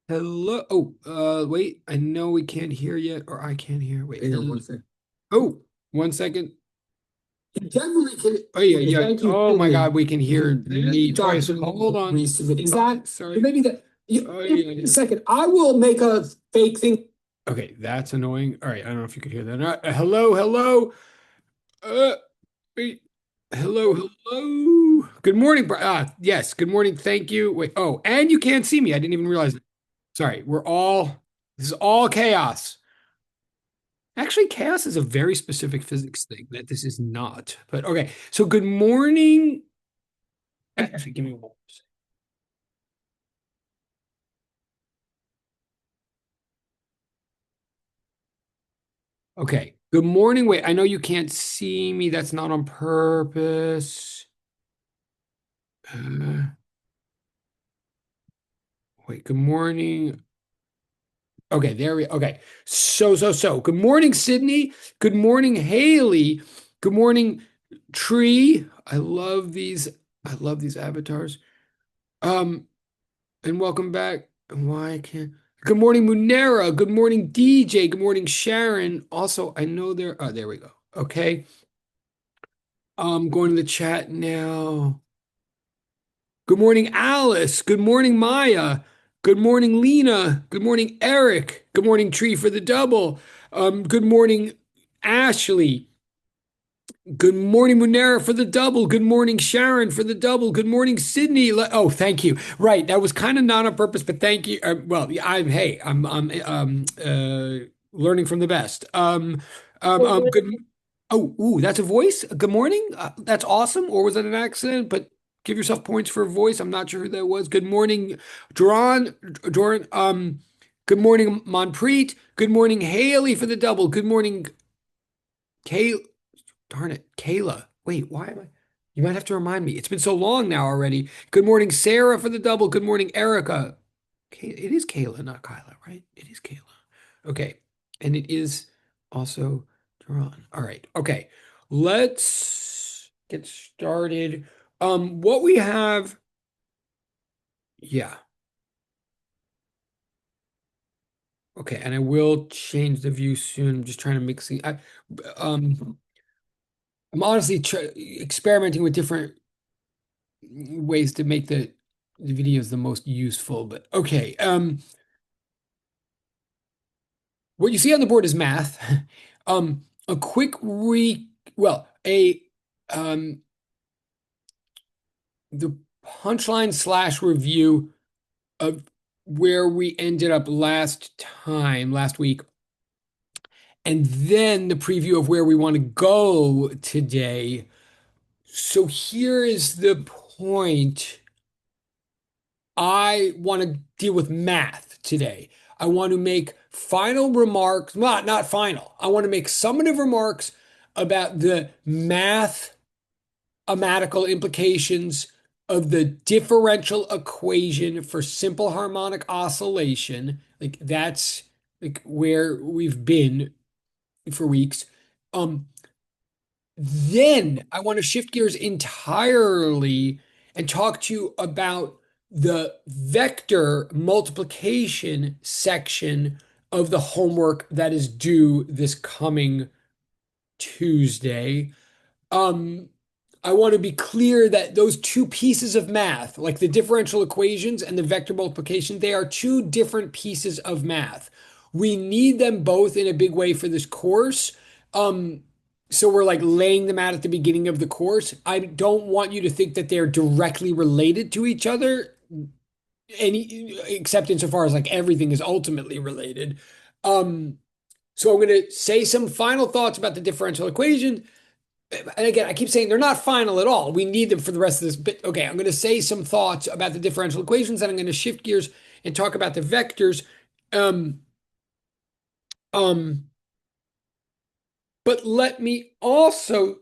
Hello. Wait. I know we can't hear yet, or I can't hear. Wait. Hang on one second. Oh, 1 second. You definitely can. Oh yeah, Okay, yeah. thank you. Oh my God, we can hear And me the twice. document Hold on. resubmit. Is Oh, that sorry. maybe that? Oh Give yeah, me yeah. a second. I will make a fake thing. Okay, that's annoying. All right, I don't know if you could hear that. Hello, hello. Uh, wait. Hello, hello. Good morning. Yes. Good morning. Thank you. Wait. Oh, and you can't see me. I didn't even realize it. Sorry. This is all chaos. Actually, chaos is a very specific physics thing that this is not. But okay. So good morning. Actually, give me one. Okay. Good morning. Wait, I know you can't see me. That's not on purpose. Uh, wait, good morning. Okay, there we okay. So. Good morning, Sydney. Good morning, Haley. Good morning, Tree. I love these avatars. Um, and welcome back. Why can't Good morning, Munera. Good morning, DJ. Good morning, Sharon. Also, I know there we go. Okay. Going to the chat now. Good morning, Alice. Good morning, Maya. Good morning, Lena. Good morning, Eric. Good morning, Tree for the double. Good morning, Ashley. Good morning, Munera for the double. Good morning, Sharon for the double. Good morning, Sydney. Oh, thank you. Right, that was kind of not on purpose, but thank you. Well, yeah, I'm learning from the best. Good. Oh, ooh, that's a voice. Good morning. That's awesome. Or was that an accident? But give yourself points for a voice. I'm not sure who that was. Good morning, Duran. Duran. Good morning, Monpreet. Good morning, Haley for the double. Good morning, Kay. Darn it, Kayla. Wait, why am I? You might have to remind me. It's been so long now already. Good morning, Sarah for the double. Good morning, Erica. It is Kayla, not Kyla, right? It is Kayla. Okay. And it is also Duran. All right. Okay. Let's get started. What we have, yeah. Okay, and I will change the view soon. I'm just trying to mix the um I'm honestly experimenting with different ways to make the videos the most useful, but okay. What you see on the board is math. A quick well, a um the punchline slash review of where we ended up last week, and then the preview of where we want to go today. So here is the point. I want to deal with math today. I want to make final remarks, not final. I want to make summative remarks about the mathematical implications of the differential equation for simple harmonic oscillation. Like that's like where we've been for weeks. Um, then I want to shift gears entirely and talk to you about the vector multiplication section of the homework that is due this coming Tuesday. Um, I want to be clear that those two pieces of math, like the differential equations and the vector multiplication, they are two different pieces of math. We need them both in a big way for this course. Um, so we're like laying them out at the beginning of the course. I don't want you to think that they're directly related to each other, any except insofar as like everything is ultimately related. Um, so I'm going to say some final thoughts about the differential equation, and again, I keep saying they're not final at all. We need them for the rest of this. But okay, I'm going to say some thoughts about the differential equations, and I'm going to shift gears and talk about the vectors. Um, um, but let me also,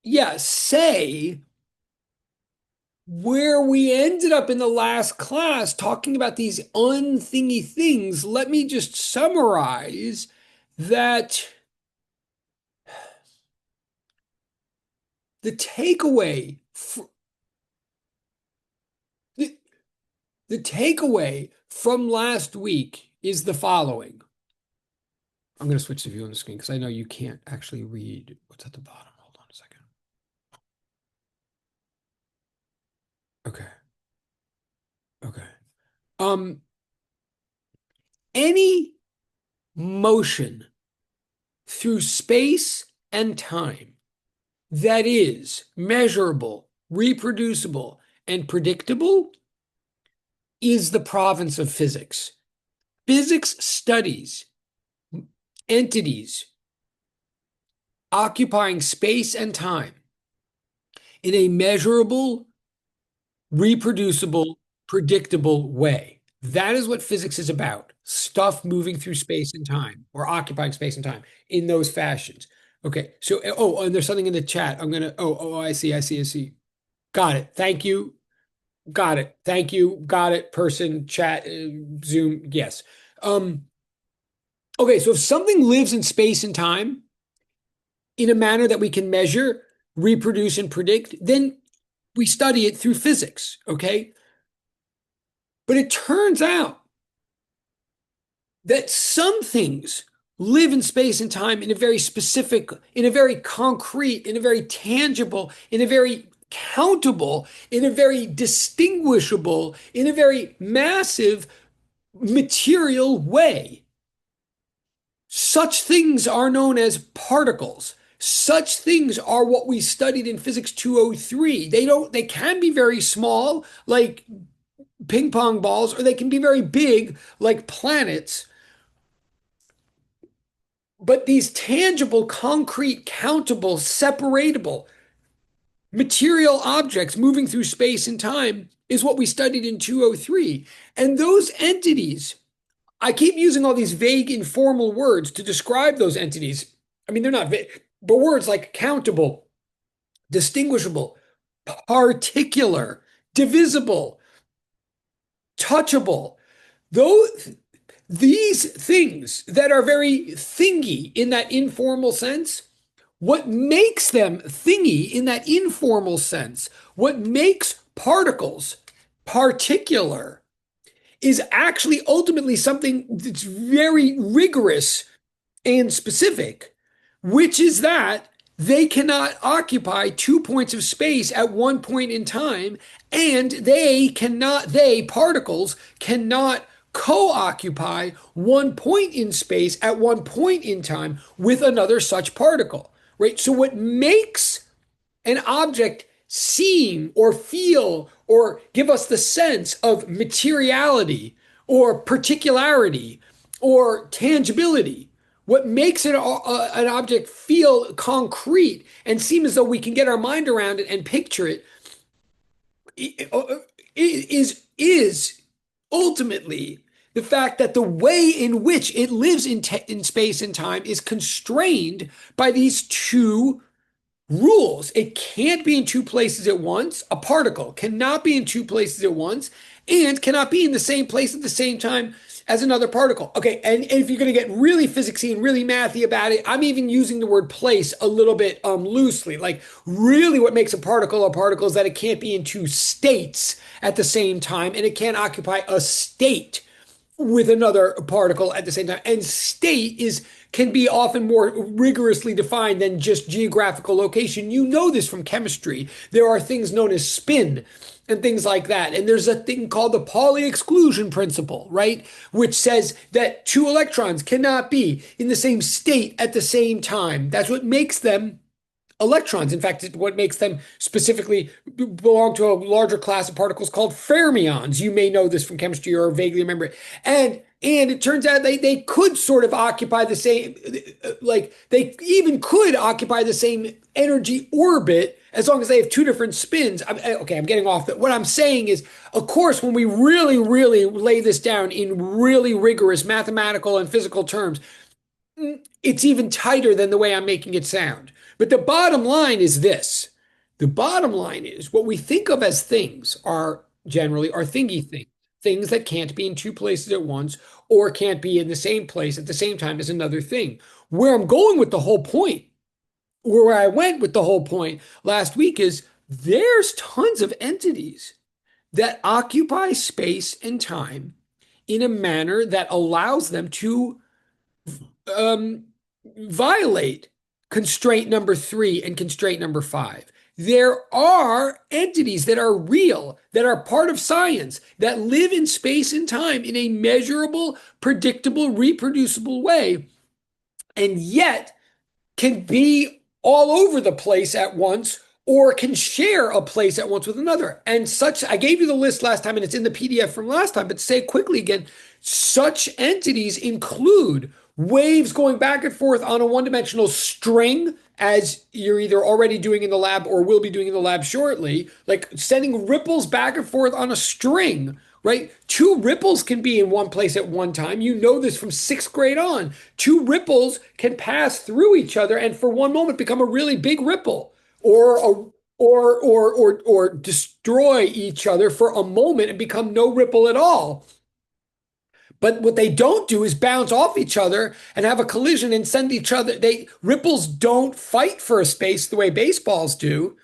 yeah, say where we ended up in the last class talking about these unthingy things. Let me just summarize that the takeaway, the takeaway from last week is the following. I'm going to switch the view on the screen because I know you can't actually read what's at the bottom. Hold on a second. Okay. Okay. Um, any motion through space and time that is measurable, reproducible, and predictable is the province of physics. Physics studies entities occupying space and time in a measurable, reproducible, predictable way. That is what physics is about. Stuff moving through space and time or occupying space and time in those fashions. Okay. So, oh, and there's something in the chat. I see, I see, I see. Got it. Thank you. Got it. Thank you. Got it. Person, chat, Zoom. Yes. Um, okay. So if something lives in space and time in a manner that we can measure, reproduce, and predict, then we study it through physics. Okay. But it turns out that some things live in space and time in a very specific, in a very concrete, in a very tangible, in a very countable, in a very distinguishable, in a very massive material way. Such things are known as particles. Such things are what we studied in physics 203. They can be very small, like ping pong balls, or they can be very big, like planets. But these tangible, concrete, countable, separatable material objects moving through space and time is what we studied in 203. And those entities, I keep using all these vague, informal words to describe those entities. I mean, they're not vague, but words like countable, distinguishable, particular, divisible, touchable. Those these things that are very thingy in that informal sense, what makes them thingy in that informal sense, what makes particles particular, is actually ultimately something that's very rigorous and specific, which is that they cannot occupy 2 points of space at one point in time, and particles, cannot co-occupy 1 point in space at one point in time with another such particle, right? So what makes an object seem or feel or give us the sense of materiality or particularity or tangibility, what makes an object feel concrete and seem as though we can get our mind around it and picture it, is ultimately the fact that the way in which it lives in space and time is constrained by these two rules. It can't be in two places at once. A particle cannot be in two places at once and cannot be in the same place at the same time as another particle. Okay, and if you're going to get really physicsy and really mathy about it, I'm even using the word place a little bit loosely. Like really what makes a particle is that it can't be in two states at the same time and it can't occupy a state with another particle at the same time. And state can be often more rigorously defined than just geographical location. You know this from chemistry. There are things known as spin and things like that. And there's a thing called the Pauli exclusion principle, right? Which says that two electrons cannot be in the same state at the same time. That's what makes them electrons. In fact, what makes them specifically belong to a larger class of particles called fermions. You may know this from chemistry or vaguely remember it. And it turns out they could sort of occupy the same, like they even could occupy the same energy orbit as long as they have two different spins. Okay, I'm getting off. What I'm saying is, of course, when we really, really lay this down in really rigorous mathematical and physical terms, it's even tighter than the way I'm making it sound. But the bottom line is this. The bottom line is what we think of as things are generally are thingy things, things that can't be in two places at once or can't be in the same place at the same time as another thing. Where I'm going with the whole point, or where I went with the whole point last week is there's tons of entities that occupy space and time in a manner that allows them to um, violate constraint number 3 and constraint number 5. There are entities that are real, that are part of science, that live in space and time in a measurable, predictable, reproducible way, and yet can be all over the place at once or can share a place at once with another. And such, I gave you the list last time and it's in the PDF from last time, but to say it quickly again, such entities include waves going back and forth on a one-dimensional string, as you're either already doing in the lab or will be doing in the lab shortly, like sending ripples back and forth on a string, right? Two ripples can be in one place at one time. You know this from sixth grade on. Two ripples can pass through each other and for one moment become a really big ripple, or a or destroy each other for a moment and become no ripple at all. But what they don't do is bounce off each other and have a collision and send each other. Ripples don't fight for a space the way baseballs do,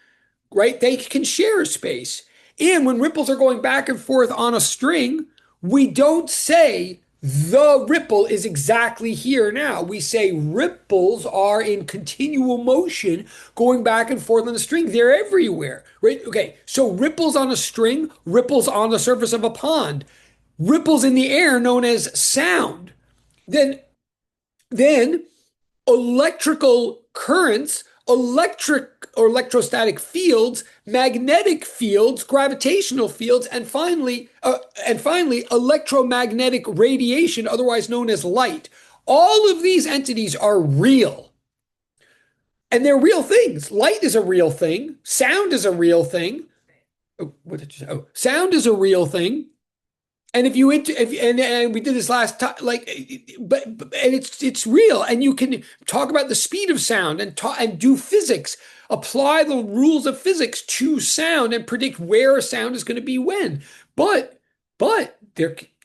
right? They can share a space. And when ripples are going back and forth on a string, we don't say the ripple is exactly here now. We say ripples are in continual motion going back and forth on the string. They're everywhere, right? Okay, so ripples on a string, ripples on the surface of a pond, ripples in the air known as sound. Then, then electrical currents, electric or electrostatic fields, magnetic fields, gravitational fields, and finally, electromagnetic radiation, otherwise known as light. All of these entities are real, and they're real things. Light is a real thing. Sound is a real thing. Oh, what did you say? Oh, sound is a real thing. And if you and we did this last time, like, but and it's real, and you can talk about the speed of sound and do physics, apply the rules of physics to sound and predict where a sound is going to be when. But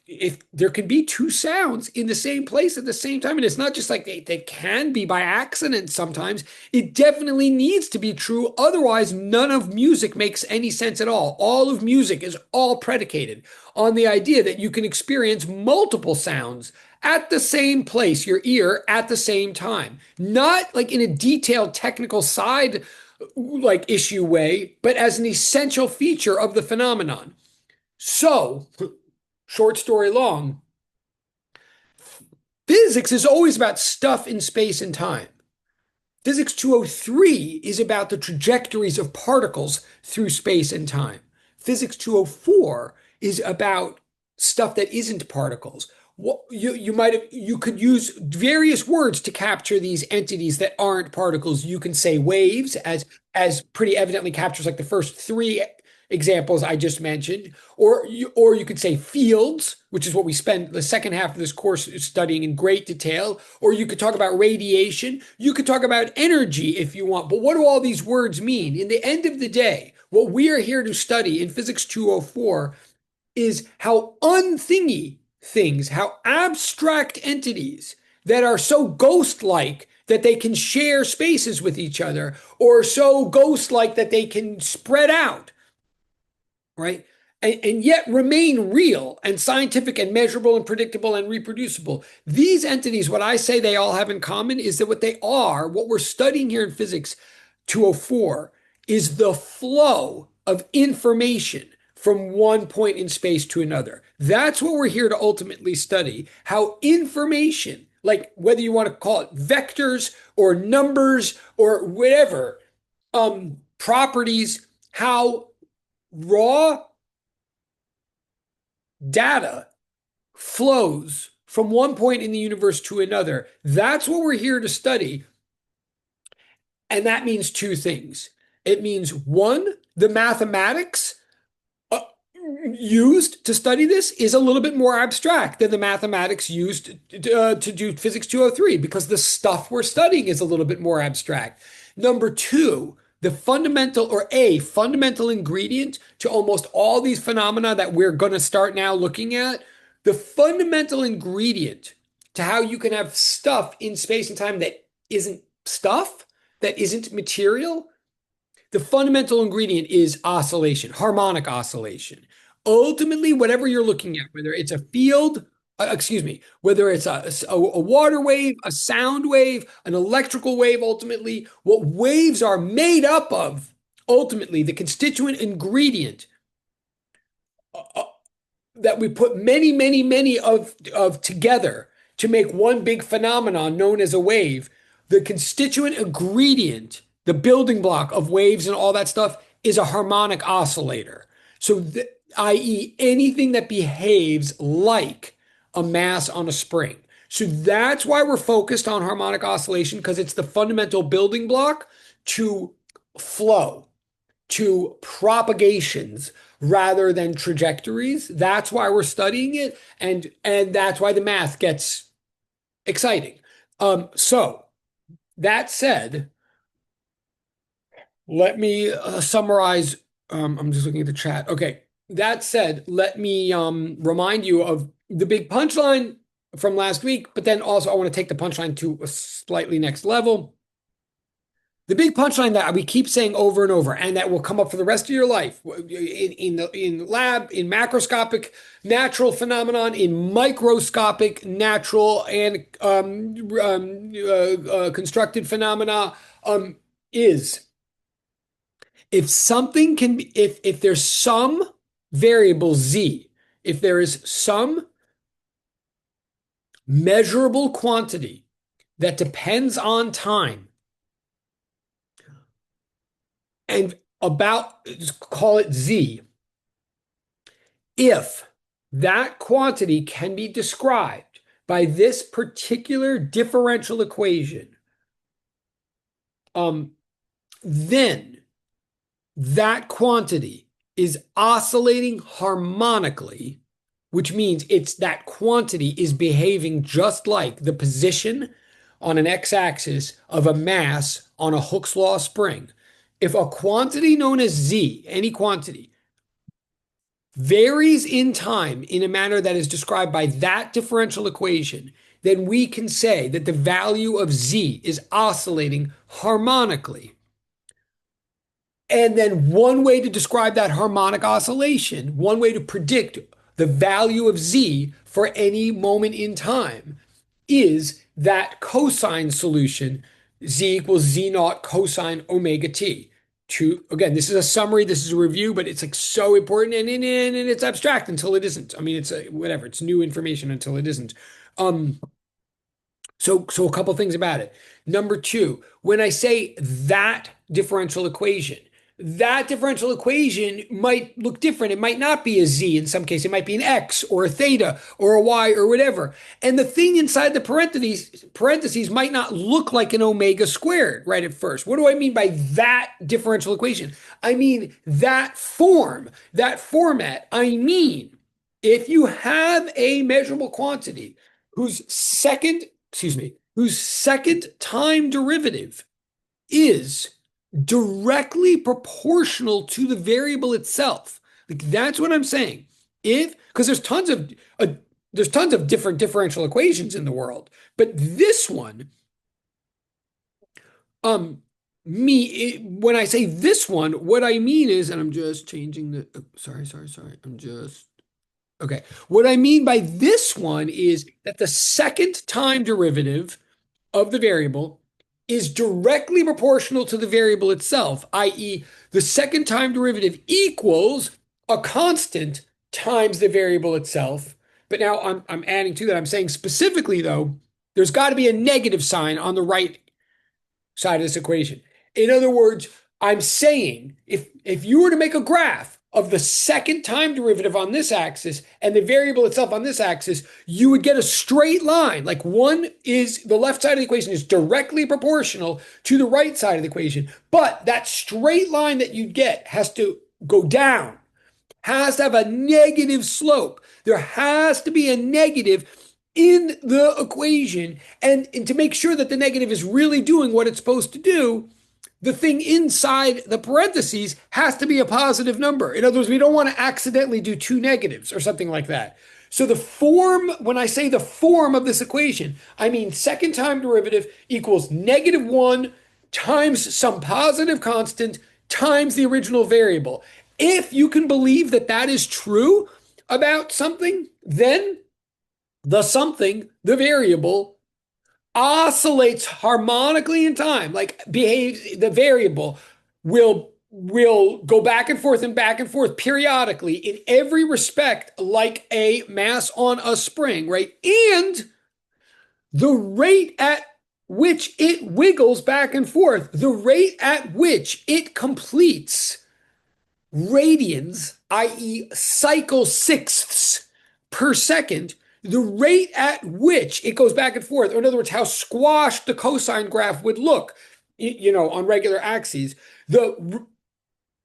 if there can be two sounds in the same place at the same time, and it's not just like they can be by accident sometimes. It definitely needs to be true. Otherwise, none of music makes any sense at all. All of music is all predicated on the idea that you can experience multiple sounds at the same place, your ear at the same time. Not like in a detailed technical side like issue way, but as an essential feature of the phenomenon. So, short story long, physics is always about stuff in space and time. Physics 203 is about the trajectories of particles through space and time. Physics 204 is about stuff that isn't particles. You could use various words to capture these entities that aren't particles. You can say waves, as pretty evidently captures like the first three examples I just mentioned, or you could say fields, which is what we spend the second half of this course studying in great detail, or you could talk about radiation, you could talk about energy if you want. But what do all these words mean? In the end of the day, what we are here to study in Physics 204 is how unthingy things, how abstract entities that are so ghost-like that they can share spaces with each other, or so ghost-like that they can spread out, right? And yet remain real and scientific and measurable and predictable and reproducible. These entities, what I say they all have in common is that what they are, what we're studying here in Physics 204, is the flow of information from one point in space to another. That's what we're here to ultimately study. How information, like whether you want to call it vectors or numbers or whatever, properties, how raw data flows from one point in the universe to another. That's what we're here to study. And that means two things. It means one, the mathematics used to study this is a little bit more abstract than the mathematics used to do Physics 203, because the stuff we're studying is a little bit more abstract. Number two, the fundamental or a fundamental ingredient to almost all these phenomena that we're going to start now looking at, the fundamental ingredient to how you can have stuff in space and time that isn't stuff, that isn't material, the fundamental ingredient is oscillation, harmonic oscillation. Ultimately, whatever you're looking at, whether it's a field, excuse me, whether it's a water wave, a sound wave, an electrical wave, ultimately, what waves are made up of, ultimately, the constituent ingredient that we put many, many, many of together to make one big phenomenon known as a wave, the constituent ingredient, the building block of waves and all that stuff is a harmonic oscillator. So, i.e., anything that behaves like a mass on a spring. So that's why we're focused on harmonic oscillation, because it's the fundamental building block to flow, to propagations rather than trajectories. That's why we're studying it, and that's why the math gets exciting. So that said, let me summarize. I'm just looking at the chat. Okay. That said, let me remind you of the big punchline from last week, but then also I want to take the punchline to a slightly next level. The big punchline that we keep saying over and over, and that will come up for the rest of your life in lab, in macroscopic natural phenomenon, in microscopic natural and constructed phenomena, is if something can be, if there's some variable z, if there is some measurable quantity that depends on time and about, call it z, if that quantity can be described by this particular differential equation, then that quantity is oscillating harmonically, which means it's that quantity is behaving just like the position on an x-axis of a mass on a Hooke's law spring. If a quantity known as z, any quantity, varies in time in a manner that is described by that differential equation, then we can say that the value of z is oscillating harmonically. And then one way to describe that harmonic oscillation, one way to predict the value of z for any moment in time is that cosine solution, z equals z naught cosine omega t. Again, this is a summary, this is a review, but it's like so important and it's abstract until it isn't. I mean, it's whatever, it's new information until it isn't. So a couple things about it. Number two, when I say that differential equation might look different. It might not be a z in some case. It might be an x or a theta or a y or whatever. And the thing inside the parentheses might not look like an omega squared right at first. What do I mean by that differential equation? I mean that form, that format. I mean, if you have a measurable quantity whose second time derivative is directly proportional to the variable itself. Like that's what I'm saying. Because there's tons of different differential equations in the world, but this one, when I say this one, what I mean is, and I'm just changing the. Sorry. I'm just okay. What I mean by this one is that the second time derivative of the variable is directly proportional to the variable itself, i.e., the second time derivative equals a constant times the variable itself. But now I'm adding to that. I'm saying specifically, though, there's got to be a negative sign on the right side of this equation. In other words, I'm saying if you were to make a graph of the second time derivative on this axis and the variable itself on this axis, you would get a straight line. Like the left side of the equation is directly proportional to the right side of the equation. But that straight line that you'd get has to go down, has to have a negative slope. There has to be a negative in the equation. And to make sure that the negative is really doing what it's supposed to do, the thing inside the parentheses has to be a positive number. In other words, we don't want to accidentally do two negatives or something like that. So the form, when I say the form of this equation, I mean second time derivative equals -1 times some positive constant times the original variable. If you can believe that that is true about something, then the something, the variable, oscillates harmonically in time, like behaves, the variable will go back and forth periodically in every respect like a mass on a spring, right? And the rate at which it wiggles back and forth, the rate at which it completes radians, i.e., cycle sixths per second, the rate at which it goes back and forth, or in other words, how squashed the cosine graph would look, on regular axes, the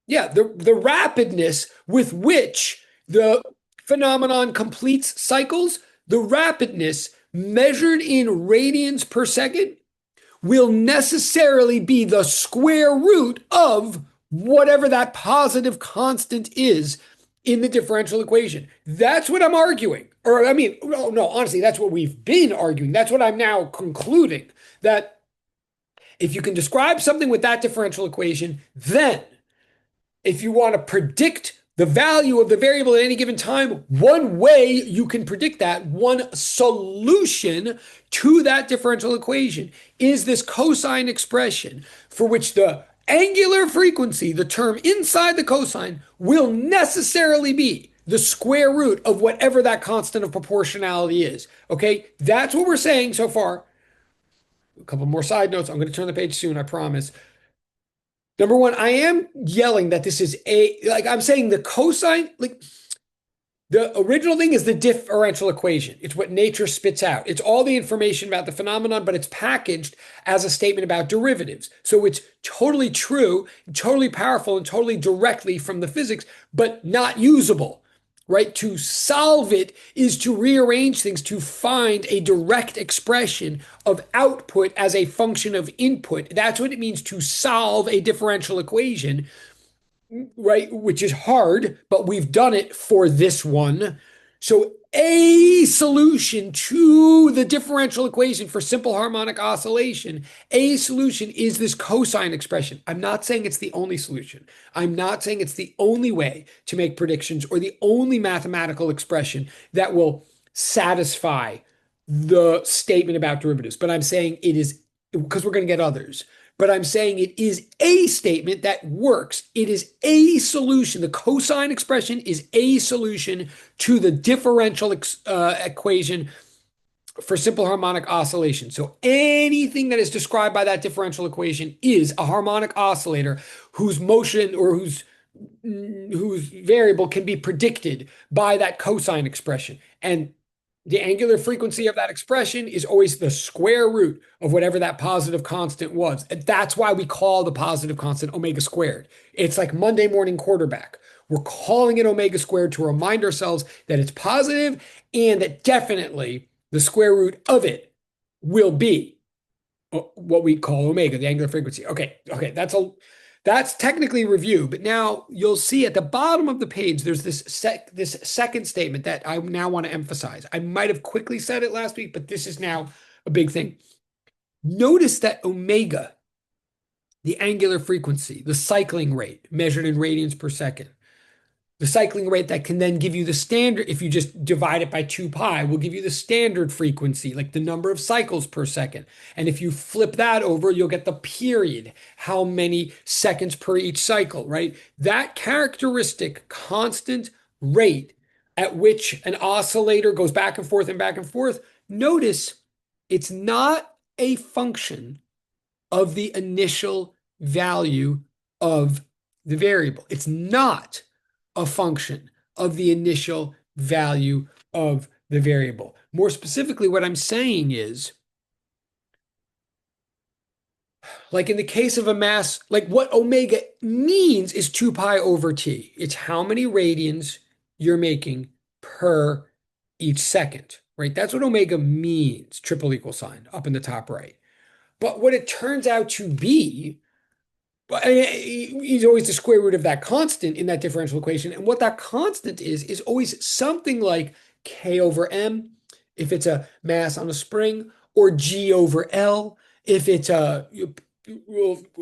the rapidness with which the phenomenon completes cycles, the rapidness measured in radians per second will necessarily be the square root of whatever that positive constant is in the differential equation. That's what I'm arguing. Or, I mean, no, honestly, that's what we've been arguing. That's what I'm now concluding, that if you can describe something with that differential equation, then if you want to predict the value of the variable at any given time, one way you can predict that, one solution to that differential equation, is this cosine expression for which the angular frequency, the term inside the cosine, will necessarily be the square root of whatever that constant of proportionality is. Okay, that's what we're saying so far. A couple more side notes. I'm going to turn the page soon, I promise. Number one, I am yelling that this is I'm saying the cosine, like the original thing is the differential equation. It's what nature spits out. It's all the information about the phenomenon, but it's packaged as a statement about derivatives. So it's totally true, totally powerful, and totally directly from the physics, but not usable. Right? To solve it is to rearrange things to find a direct expression of output as a function of input. That's what it means to solve a differential equation, right? Which is hard, but we've done it for this one. So a solution to the differential equation for simple harmonic oscillation, a solution is this cosine expression. I'm not saying it's the only solution. I'm not saying it's the only way to make predictions or the only mathematical expression that will satisfy the statement about derivatives. But I'm saying it is, because we're going to get others. But I'm saying it is a statement that works. It is a solution. The cosine expression is a solution to the differential equation for simple harmonic oscillation. So anything that is described by that differential equation is a harmonic oscillator whose motion or whose variable can be predicted by that cosine expression. And the angular frequency of that expression is always the square root of whatever that positive constant was. And that's why we call the positive constant omega squared. It's like Monday morning quarterback. We're calling it omega squared to remind ourselves that it's positive and that definitely the square root of it will be what we call omega, the angular frequency. Okay, that's technically review, but now you'll see at the bottom of the page, there's this second statement that I now want to emphasize. I might have quickly said it last week, but this is now a big thing. Notice that omega, the angular frequency, the cycling rate measured in radians per second, the cycling rate that can then give you the standard, if you just divide it by 2 pi, will give you the standard frequency, like the number of cycles per second. And if you flip that over, you'll get the period, how many seconds per each cycle, right? That characteristic constant rate at which an oscillator goes back and forth, notice it's not a function of the initial value of the variable. It's not a function of the initial value of the variable. More specifically, what I'm saying is, like in the case of a mass, like what omega means is 2 pi over t. It's how many radians you're making per each second, right? That's what omega means, triple equal sign up in the top right. But what it turns out to be, is always the square root of that constant in that differential equation. And what that constant is always something like K over M, if it's a mass on a spring, or G over L, if it's a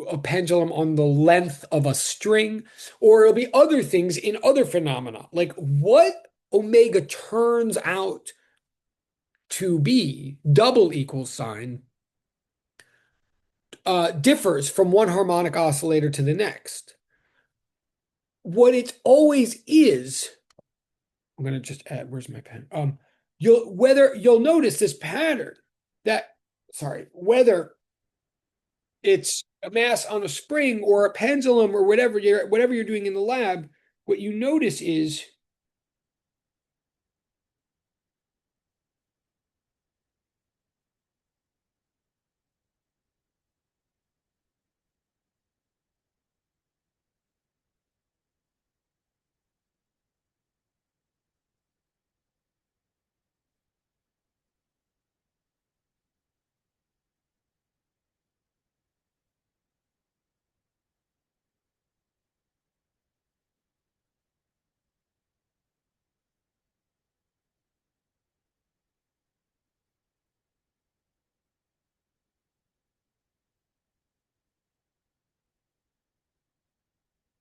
a pendulum on the length of a string, or it'll be other things in other phenomena. Like what omega turns out to be, double equals sign, differs from one harmonic oscillator to the next. What it always is, I'm going to just add, where's my pen? You'll notice this pattern that, sorry, whether it's a mass on a spring or a pendulum or whatever you're doing in the lab, what you notice is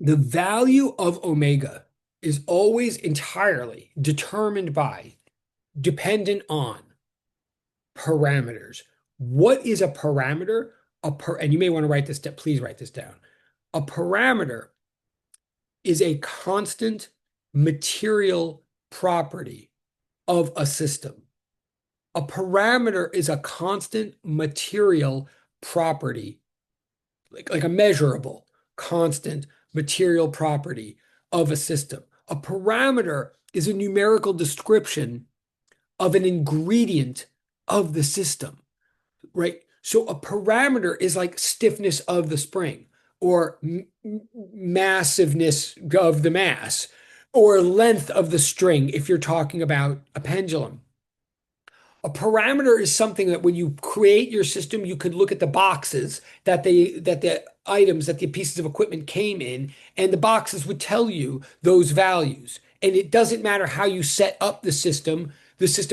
the value of omega is always entirely determined by, dependent on parameters. What is a parameter? And you may want to write this down, please write this down. A parameter is a constant material property of a system. A parameter is a constant material property, like a measurable, constant material property of a system. A parameter is a numerical description of an ingredient of the system, right? So a parameter is like stiffness of the spring or massiveness of the mass or length of the string if you're talking about a pendulum. A parameter is something that when you create your system, you could look at the boxes that the items that the pieces of equipment came in, and the boxes would tell you those values. And it doesn't matter how you set up the system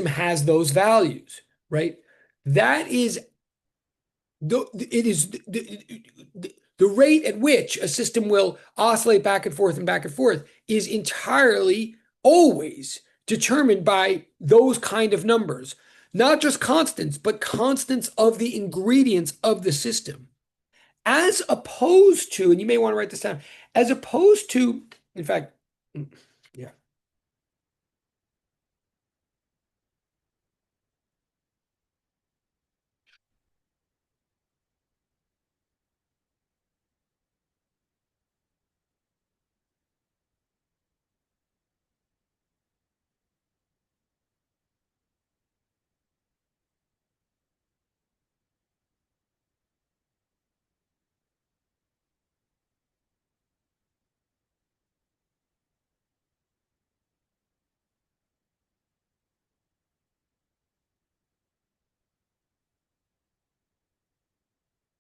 has those values, right? That is it is the rate at which a system will oscillate back and forth is entirely always determined by those kind of numbers, not just constants, but constants of the ingredients of the system, as opposed to, and you may want to write this down, as opposed to, in fact, yeah.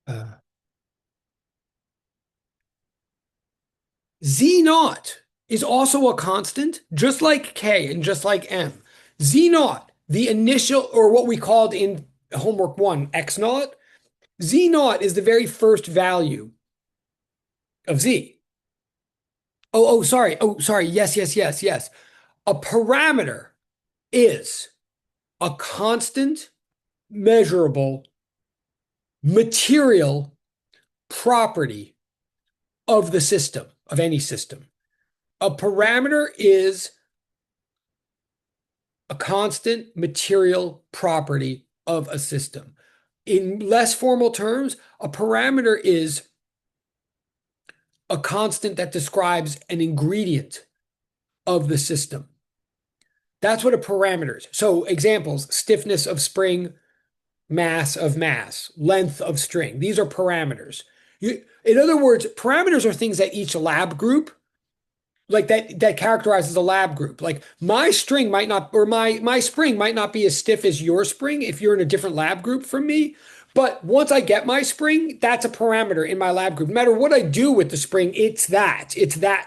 Uh, Z naught is also a constant, just like K and just like M. Z naught, the initial, or what we called in homework one, X naught, Z naught is the very first value of Z. Sorry. Oh, sorry. Yes. A parameter is a constant, measurable, material property of the system, of any system. A parameter is a constant material property of a system. In less formal terms, a parameter is a constant that describes an ingredient of the system. That's what a parameter is. So examples, stiffness of spring, mass of mass, length of string. These are parameters. In other words, parameters are things that each lab group, like that characterizes a lab group. Like my string might not, or my spring might not be as stiff as your spring if you're in a different lab group from me. But once I get my spring, that's a parameter in my lab group. No matter what I do with the spring, it's that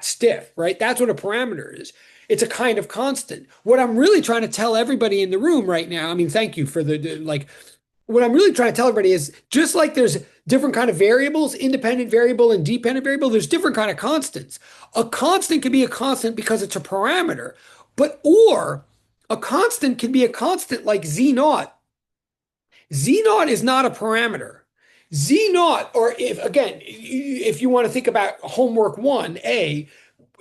stiff, right? That's what a parameter is. It's a kind of constant. What I'm really trying to tell everybody in the room right now, I mean, thank you for the like what I'm really trying to tell everybody is just like there's different kind of variables, independent variable and dependent variable, there's different kind of constants. A constant can be a constant because it's a parameter, or a constant can be a constant like Z naught. Z naught is not a parameter. Z naught, or if again, if you want to think about homework 1A,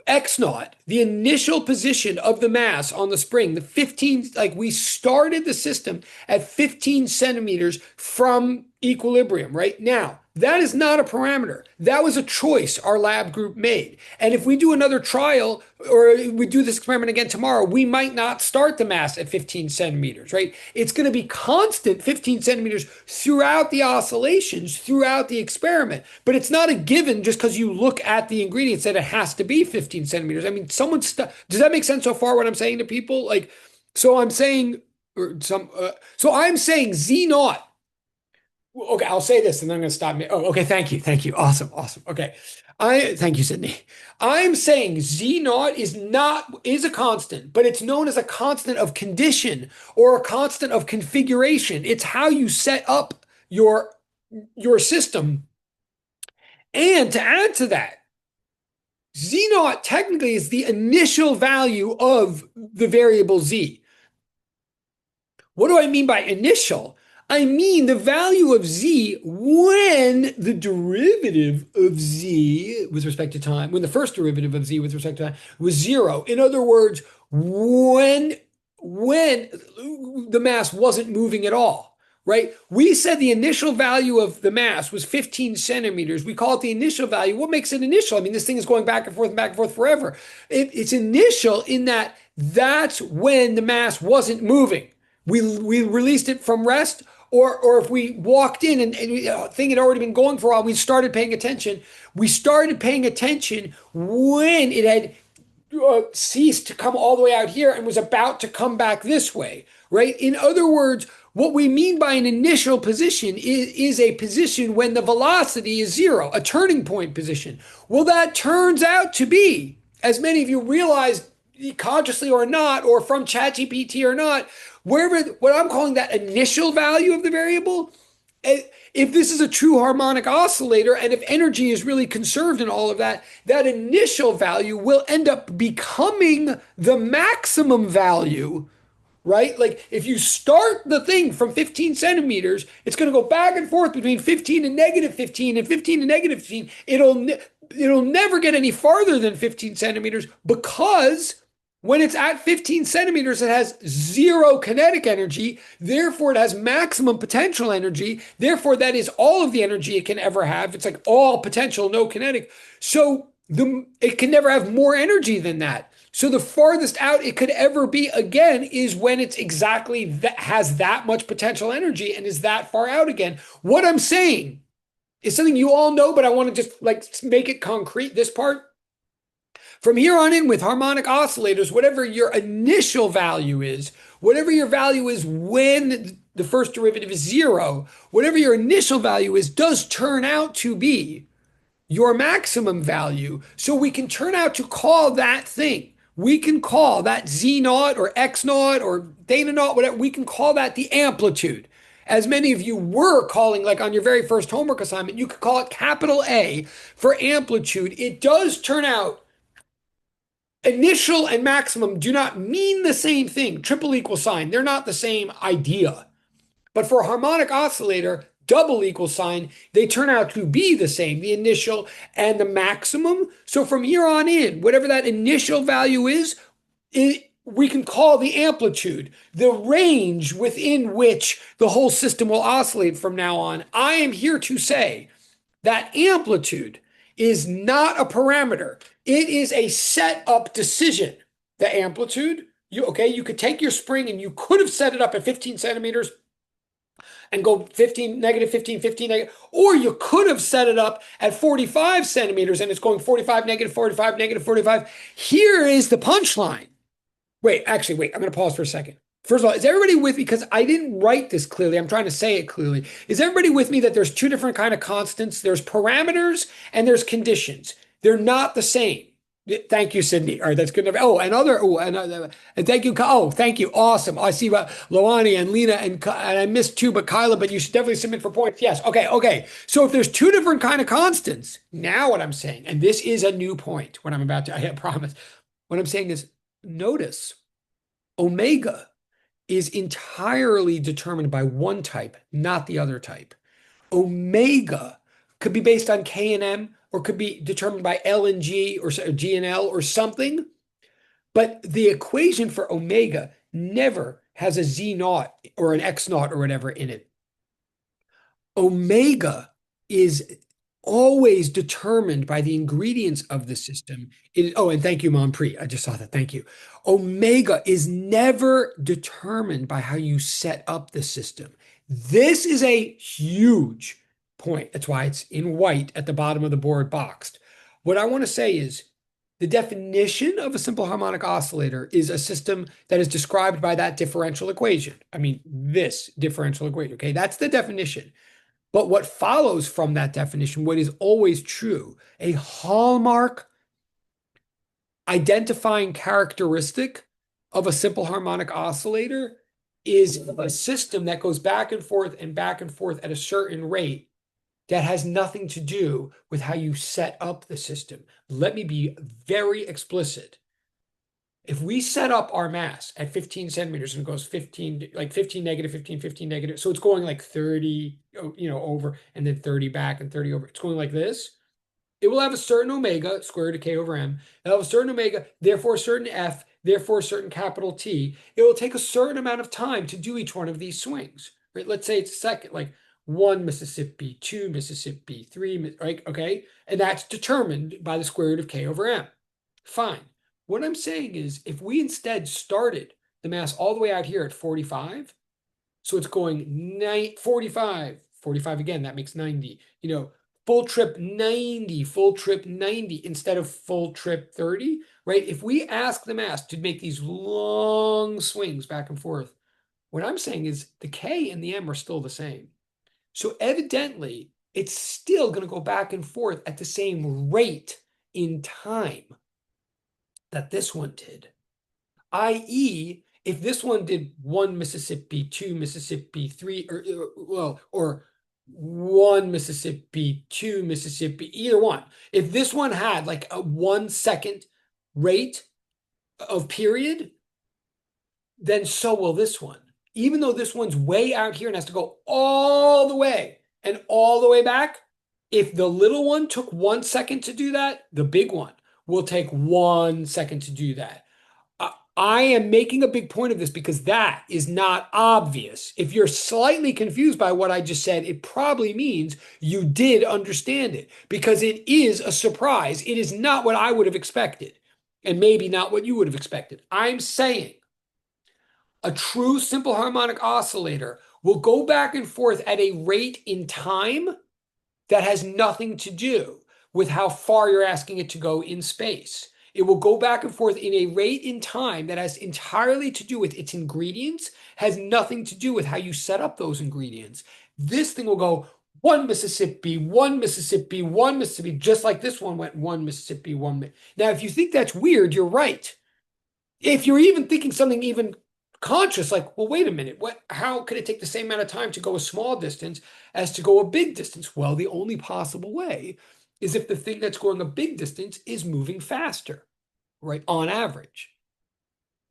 X naught, the initial position of the mass on the spring, the 15, like we started the system at 15 centimeters from equilibrium, right? Now, that is not a parameter. That was a choice our lab group made. And if we do another trial or we do this experiment again tomorrow, we might not start the mass at 15 centimeters, right? It's going to be constant 15 centimeters throughout the oscillations, throughout the experiment. But it's not a given just because you look at the ingredients that it has to be 15 centimeters. I mean, does that make sense so far what I'm saying to people? Like, so I'm saying, so I'm saying Z naught. Okay, I'll say this and then I'm going to stop me. Oh, okay. Thank you. Thank you. Awesome. Awesome. Okay. Thank you, Sydney. I'm saying Z naught is a constant, but it's known as a constant of condition or a constant of configuration. It's how you set up your system. And to add to that, Z naught technically is the initial value of the variable Z. What do I mean by initial? I mean the value of Z when the derivative of Z with respect to time, when the first derivative of Z with respect to time was zero. In other words, when the mass wasn't moving at all, right? We said the initial value of the mass was 15 centimeters. We call it the initial value. What makes it initial? I mean, this thing is going back and forth forever. It's initial in that that's when the mass wasn't moving. We released it from rest, or if we walked in and the thing had already been going for a while, we started paying attention. We started paying attention when it had ceased to come all the way out here and was about to come back this way, right? In other words, what we mean by an initial position is a position when the velocity is zero, a turning point position. Well, that turns out to be, as many of you realize, consciously or not, or from ChatGPT or not, wherever what I'm calling that initial value of the variable, if this is a true harmonic oscillator and if energy is really conserved in all of that, that initial value will end up becoming the maximum value, right? Like if you start the thing from 15 centimeters, it's going to go back and forth between 15 and negative 15 and 15 and negative 15. It'll never get any farther than 15 centimeters because when it's at 15 centimeters, it has zero kinetic energy. Therefore, it has maximum potential energy. Therefore, that is all of the energy it can ever have. It's like all potential, no kinetic. So it can never have more energy than that. So the farthest out it could ever be again is when it's exactly that has that much potential energy and is that far out again. What I'm saying is something you all know, but I want to just like make it concrete, this part. From here on in with harmonic oscillators, whatever your initial value is, whatever your value is when the first derivative is zero, whatever your initial value is does turn out to be your maximum value. So we can turn out to call that thing. We can call that Z naught or X naught or theta naught, whatever. We can call that the amplitude. As many of you were calling, like on your very first homework assignment, you could call it capital A for amplitude. It does turn out initial and maximum do not mean the same thing. Triple equal sign, they're not the same idea. But for a harmonic oscillator, double equal sign, they turn out to be the same, the initial and the maximum. So from here on in, whatever that initial value is, we can call the amplitude, the range within which the whole system will oscillate from now on. I am here to say that amplitude is not a parameter. It is a set up decision. The amplitude, you could take your spring and you could have set it up at 15 centimeters and go 15, negative 15, 15, negative, or you could have set it up at 45 centimeters and it's going 45, negative 45, negative 45. Here is the punchline. Wait, I'm going to pause for a second. First of all, is everybody with me? Because I didn't write this clearly. I'm trying to say it clearly. Is everybody with me that there's two different kind of constants? There's parameters and there's conditions. They're not the same. Thank you, Sydney. All right, that's good enough. Oh, and thank you. Oh, thank you. Awesome. I see Loani and Lena and I missed two, but Kyla, but you should definitely submit for points. Yes. Okay. Okay. So if there's two different kind of constants, now what I'm saying, and this is a new point, what I'm about to, I promise. What I'm saying is notice omega is entirely determined by one type, not the other type. Omega could be based on K and M or could be determined by L and G or G and L or something. But the equation for omega never has a Z naught or an X naught or whatever in it. Omega is always determined by the ingredients of the system. Oh, and thank you, Mom Pre. I just saw that. Thank you. Omega is never determined by how you set up the system. This is a huge point. That's why it's in white at the bottom of the board boxed. What I want to say is the definition of a simple harmonic oscillator is a system that is described by that differential equation. I mean, this differential equation. Okay, that's the definition. But what follows from that definition, what is always true, a hallmark identifying characteristic of a simple harmonic oscillator is a system that goes back and back and forth at a certain rate that has nothing to do with how you set up the system. Let me be very explicit. If we set up our mass at 15 centimeters and it goes 15, like 15 negative, 15, 15 negative, so it's going like 30, over and then 30 back and 30 over. It's going like this. It will have a certain omega, square root of K over M. It'll have a certain omega, therefore a certain F, therefore a certain capital T. It will take a certain amount of time to do each one of these swings, right? Let's say it's a second, like 1 Mississippi, 2 Mississippi, 3, right? Okay. And that's determined by the square root of K over M. Fine. What I'm saying is if we instead started the mass all the way out here at 45, so it's going 45, 45 again, that makes 90, full trip 90, full trip 90 instead of full trip 30, right? If we ask the mass to make these long swings back and forth, what I'm saying is the K and the M are still the same. So evidently, it's still going to go back and forth at the same rate in time that this one did, i.e., if this one did 1 Mississippi, 2 Mississippi, 3, or 1 Mississippi, 2 Mississippi, either one. If this one had like a 1 second rate of period, then so will this one. Even though this one's way out here and has to go all the way and all the way back, if the little one took 1 second to do that, the big one will take 1 second to do that. I am making a big point of this because that is not obvious. If you're slightly confused by what I just said, it probably means you did understand it because it is a surprise. It is not what I would have expected and maybe not what you would have expected. I'm saying a true simple harmonic oscillator will go back and forth at a rate in time that has nothing to do with how far you're asking it to go in space. It will go back and forth in a rate in time that has entirely to do with its ingredients, has nothing to do with how you set up those ingredients. This thing will go 1 Mississippi, 1 Mississippi, 1 Mississippi, just like this one went 1 Mississippi, 1. Now, if you think that's weird, you're right. If you're even thinking something even conscious, like, well, wait a minute, how could it take the same amount of time to go a small distance as to go a big distance? Well, the only possible way is if the thing that's going a big distance is moving faster, right? On average.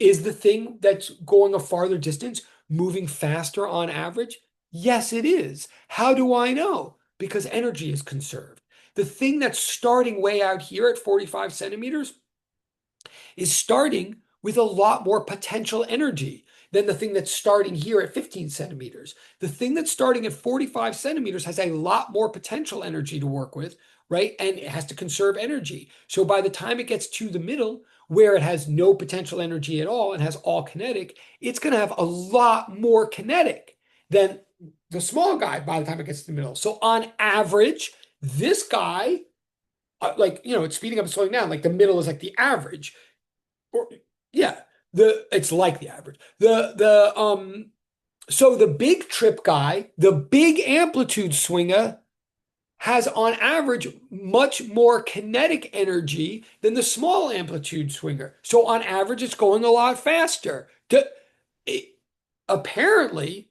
Is the thing that's going a farther distance moving faster on average? Yes, it is. How do I know? Because energy is conserved. The thing that's starting way out here at 45 centimeters is starting with a lot more potential energy than the thing that's starting here at 15 centimeters. The thing that's starting at 45 centimeters has a lot more potential energy to work with, right? And it has to conserve energy. So by the time it gets to the middle, where it has no potential energy at all and has all kinetic, it's going to have a lot more kinetic than the small guy by the time it gets to the middle. So on average, this guy, it's speeding up and slowing down. Like the middle is like the average. Or yeah, it's like the average. So the big trip guy, the big amplitude swinger, has on average much more kinetic energy than the small amplitude swinger. So on average, it's going a lot faster. It- Apparently,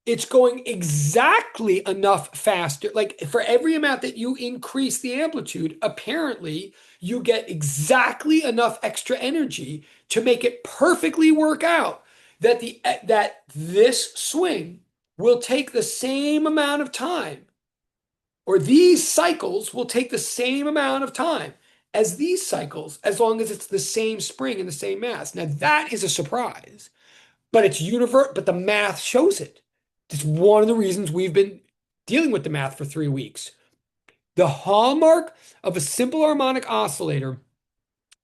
it's going exactly enough faster. Like for every amount that you increase the amplitude, apparently you get exactly enough extra energy to make it perfectly work out that this swing will take the same amount of time, or these cycles will take the same amount of time as these cycles, as long as it's the same spring and the same mass. Now that is a surprise, but but the math shows it. It's one of the reasons we've been dealing with the math for 3 weeks. The hallmark of a simple harmonic oscillator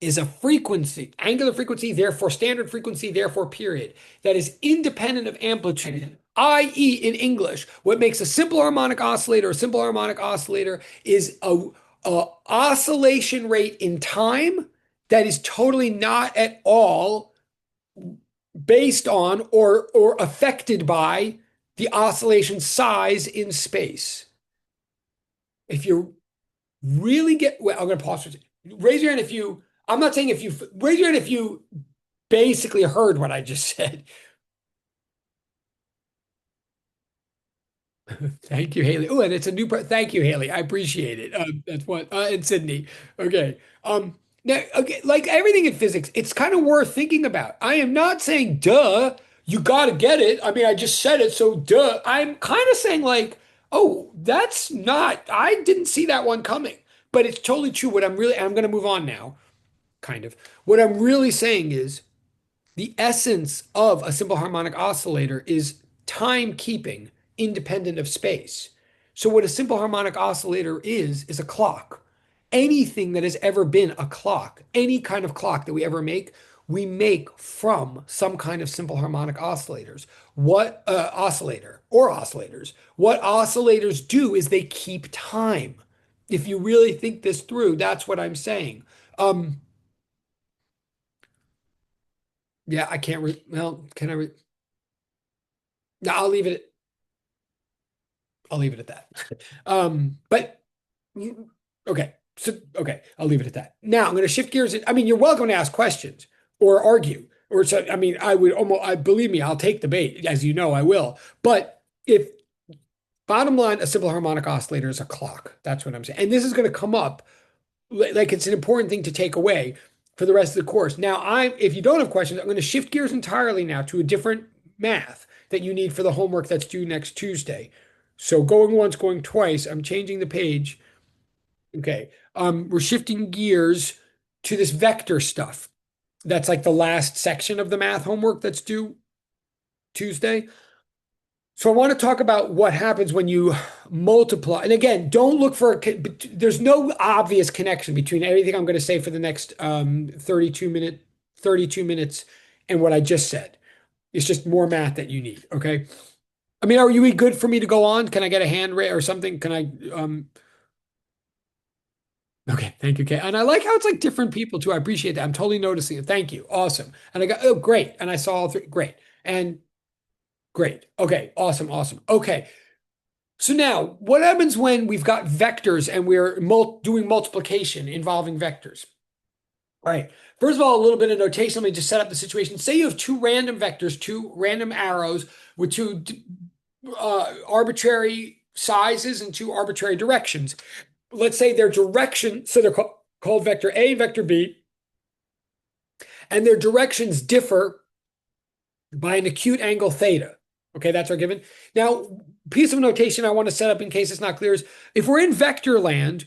is a frequency, angular frequency, therefore standard frequency, therefore period, that is independent of amplitude, i.e., in English, what makes a simple harmonic oscillator a simple harmonic oscillator is a oscillation rate in time that is totally not at all based on or affected by the oscillation size in space. If you really get, well, I'm going to pause for a second. Raise your hand if you, I'm not saying if you, raise your hand if you basically heard what I just said. Thank you, Haley. Oh, and it's a thank you, Haley. I appreciate it. That's what, and Sydney. Okay. Now, okay, like everything in physics, it's kind of worth thinking about. I am not saying, duh, you got to get it. I mean, I just said it, so duh. I'm kind of saying, like, oh, that's not, I didn't see that one coming. But it's totally true. I'm going to move on now, kind of. What I'm really saying is, the essence of a simple harmonic oscillator is time keeping independent of space. So, what a simple harmonic oscillator is a clock. Anything that has ever been a clock, any kind of clock that we make from some kind of simple harmonic oscillators. What oscillator or oscillators? What oscillators do is they keep time. If you really think this through, that's what I'm saying. Um, yeah, I can't well, can I no, I'll leave it at that. But okay. So okay, I'll leave it at that. Now I'm going to shift gears. I mean, you're welcome to ask questions or argue. Or so, I mean, I would almost I believe me, I'll take the bait, as you know I will. But if bottom line, a simple harmonic oscillator is a clock. That's what I'm saying. And this is going to come up like it's an important thing to take away for the rest of the course. Now, if you don't have questions, I'm going to shift gears entirely now to a different math that you need for the homework that's due next Tuesday. So going once, going twice, I'm changing the page. Okay. We're shifting gears to this vector stuff. That's like the last section of the math homework that's due Tuesday. So I want to talk about what happens when you multiply. And again, don't look for there's no obvious connection between everything I'm going to say for the next 32 minutes and what I just said. It's just more math that you need, okay? I mean, are you good for me to go on? Can I get a hand raise or something? Can I okay, thank you, Kay. And I like how it's like different people too. I appreciate that. I'm totally noticing it. Thank you. Awesome. And I got oh great. And I saw all three. Great. And great. Okay, awesome, awesome. Okay. So now, what happens when we've got vectors and we're doing multiplication involving vectors? All right. First of all, a little bit of notation. Let me just set up the situation. Say you have two random vectors, two random arrows with two arbitrary sizes and two arbitrary directions. Let's say their direction, so they're called vector A and vector B, and their directions differ by an acute angle theta. Okay, that's our given. Now, piece of notation I want to set up in case it's not clear is if we're in vector land,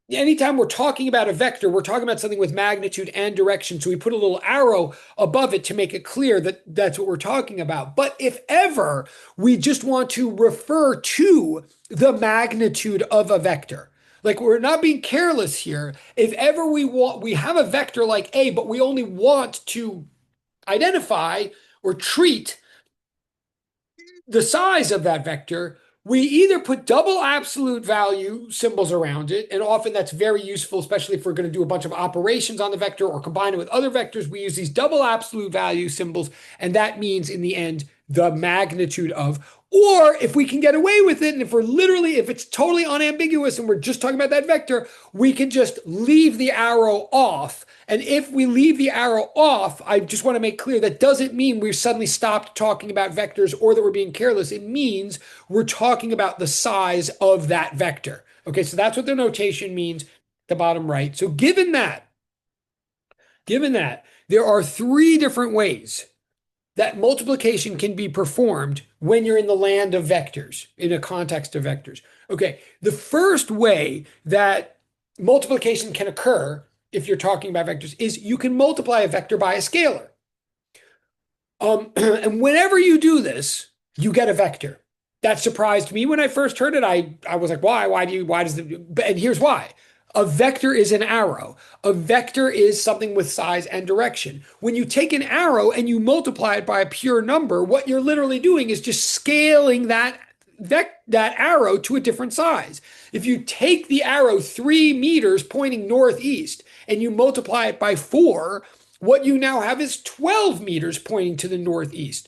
anytime we're talking about a vector, we're talking about something with magnitude and direction. So we put a little arrow above it to make it clear that that's what we're talking about. But if ever we just want to refer to the magnitude of a vector, like we're not being careless here. If ever we have a vector like A, but we only want to identify or treat the size of that vector, we either put double absolute value symbols around it, and often that's very useful, especially if we're going to do a bunch of operations on the vector or combine it with other vectors. We use these double absolute value symbols, and that means in the end the magnitude of, or if we can get away with it, and if it's totally unambiguous and we're just talking about that vector, we can just leave the arrow off. And if we leave the arrow off, I just want to make clear that doesn't mean we've suddenly stopped talking about vectors or that we're being careless. It means we're talking about the size of that vector. Okay, so that's what the notation means, the bottom right. So given that, there are three different ways that multiplication can be performed when you're in the land of vectors, in a context of vectors. Okay, the first way that multiplication can occur if you're talking about vectors is you can multiply a vector by a scalar. And whenever you do this, you get a vector. That surprised me when I first heard it. I was like, why? And here's why. A vector is an arrow. A vector is something with size and direction. When you take an arrow and you multiply it by a pure number, what you're literally doing is just scaling that arrow to a different size. If you take the arrow 3 meters pointing northeast and you multiply it by 4, what you now have is 12 meters pointing to the northeast.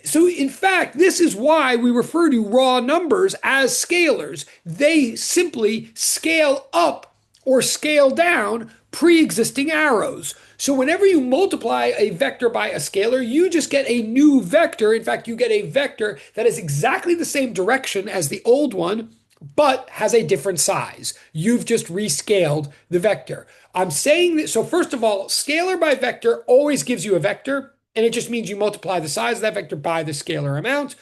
So in fact, this is why we refer to raw numbers as scalars. They simply scale up or scale down pre-existing arrows. So whenever you multiply a vector by a scalar, you just get a new vector. In fact, you get a vector that is exactly the same direction as the old one, but has a different size. You've just rescaled the vector. I'm saying that, so first of all, scalar by vector always gives you a vector, and it just means you multiply the size of that vector by the scalar amount.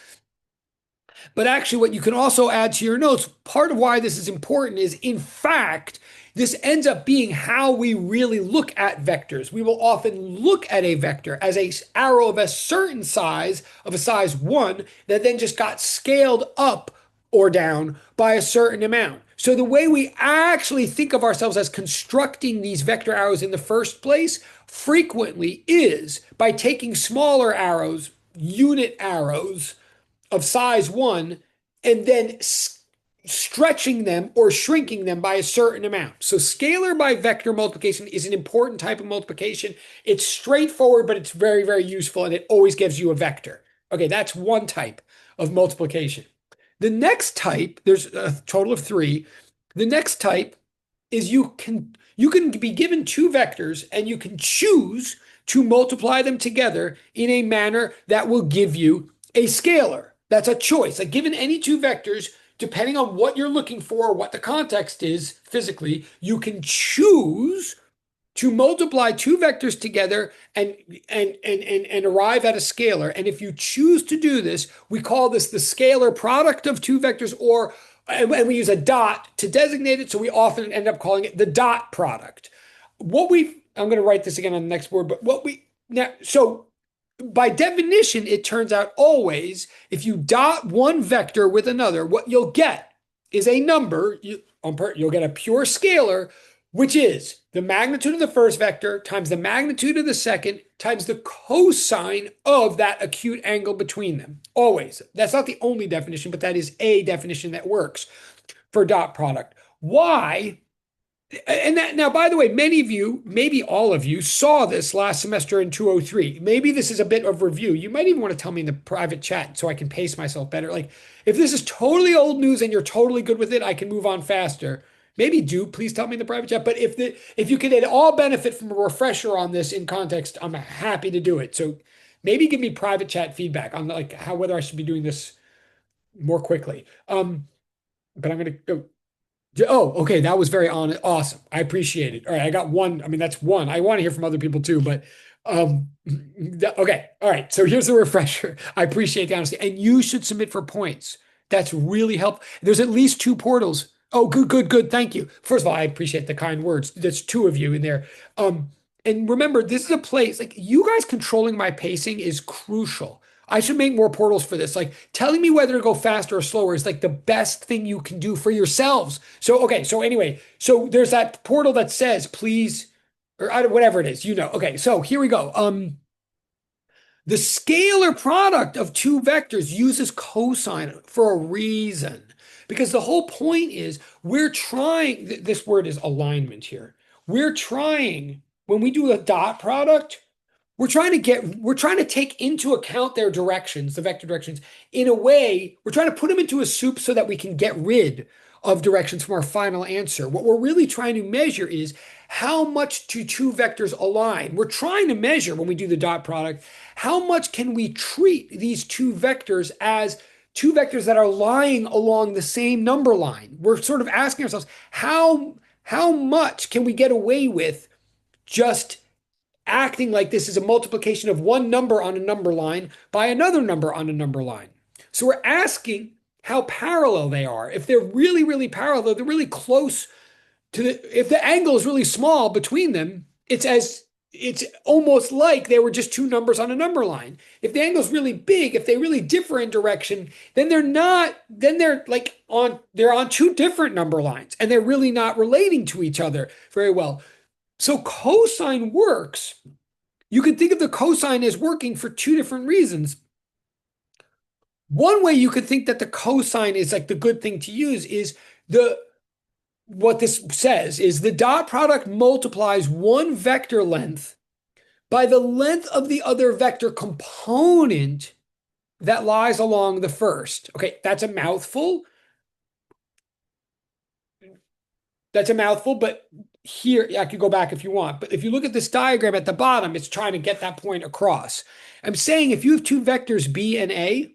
But actually, what you can also add to your notes, part of why this is important is, in fact, this ends up being how we really look at vectors. We will often look at a vector as an arrow of a certain size, of a size 1, that then just got scaled up or down by a certain amount. So the way we actually think of ourselves as constructing these vector arrows in the first place frequently is by taking smaller arrows, unit arrows of size 1, and then stretching them or shrinking them by a certain amount. So scalar by vector multiplication is an important type of multiplication. It's straightforward, but it's very, very useful, and it always gives you a vector. Okay, that's one type of multiplication. The next type, there's a total of 3. The next type is you can be given 2 vectors and you can choose to multiply them together in a manner that will give you a scalar. That's a choice. Like, given any 2 vectors, depending on what you're looking for, what the context is physically, you can choose to multiply 2 vectors together and arrive at a scalar. And if you choose to do this, we call this the scalar product of 2 vectors, and we use a dot to designate it, so we often end up calling it the dot product. I'm going to write this again on the next board, but so by definition, it turns out always, if you dot one vector with another, what you'll get is a number. You'll get a pure scalar, which is the magnitude of the first vector times the magnitude of the second times the cosine of that acute angle between them. Always. That's not the only definition, but that is a definition that works for dot product. Why? And that, now, by the way, many of you, maybe all of you, saw this last semester in 203. Maybe this is a bit of review. You might even want to tell me in the private chat so I can pace myself better. Like, if this is totally old news and you're totally good with it, I can move on faster. Maybe please tell me in the private chat. But if you could at all benefit from a refresher on this in context, I'm happy to do it. So maybe give me private chat feedback on like whether I should be doing this more quickly. But I'm going to go. Oh, okay. That was very awesome. I appreciate it. All right. I got one. I mean, that's one. I want to hear from other people too, but okay. All right. So here's the refresher. I appreciate the honesty. And you should submit for points. That's really helpful. There's at least 2 portals. Oh, good. Thank you. First of all, I appreciate the kind words. There's 2 of you in there. And remember, this is a place, like, you guys controlling my pacing is crucial. I should make more portals for this. Like, telling me whether to go faster or slower is like the best thing you can do for yourselves. So, okay. So anyway, so there's that portal that says, please, or whatever it is, Okay. So here we go. The scalar product of 2 vectors uses cosine for a reason, because the whole point is we're trying, this word is alignment here. We're trying, when we do a dot product, we're trying to take into account their directions, the vector directions, in a way, we're trying to put them into a soup so that we can get rid of directions from our final answer. What we're really trying to measure is how much do two vectors align. We're trying to measure when we do the dot product, how much can we treat these two vectors as two vectors that are lying along the same number line. We're sort of asking ourselves, how much can we get away with just acting like this is a multiplication of one number on a number line by another number on a number line. So we're asking how parallel they are. If they're really, really parallel, they're really close to if the angle is really small between them, it's almost like they were just two numbers on a number line. If the angle is really big, if they really differ in direction, then they're on two different number lines and they're really not relating to each other very well. So cosine works. You can think of the cosine as working for two different reasons. One way you could think that the cosine is like the good thing to use is what this says is the dot product multiplies one vector length by the length of the other vector component that lies along the first. Okay, that's a mouthful. But here, I could go back if you want. But if you look at this diagram at the bottom, it's trying to get that point across. I'm saying if you have two vectors B and A,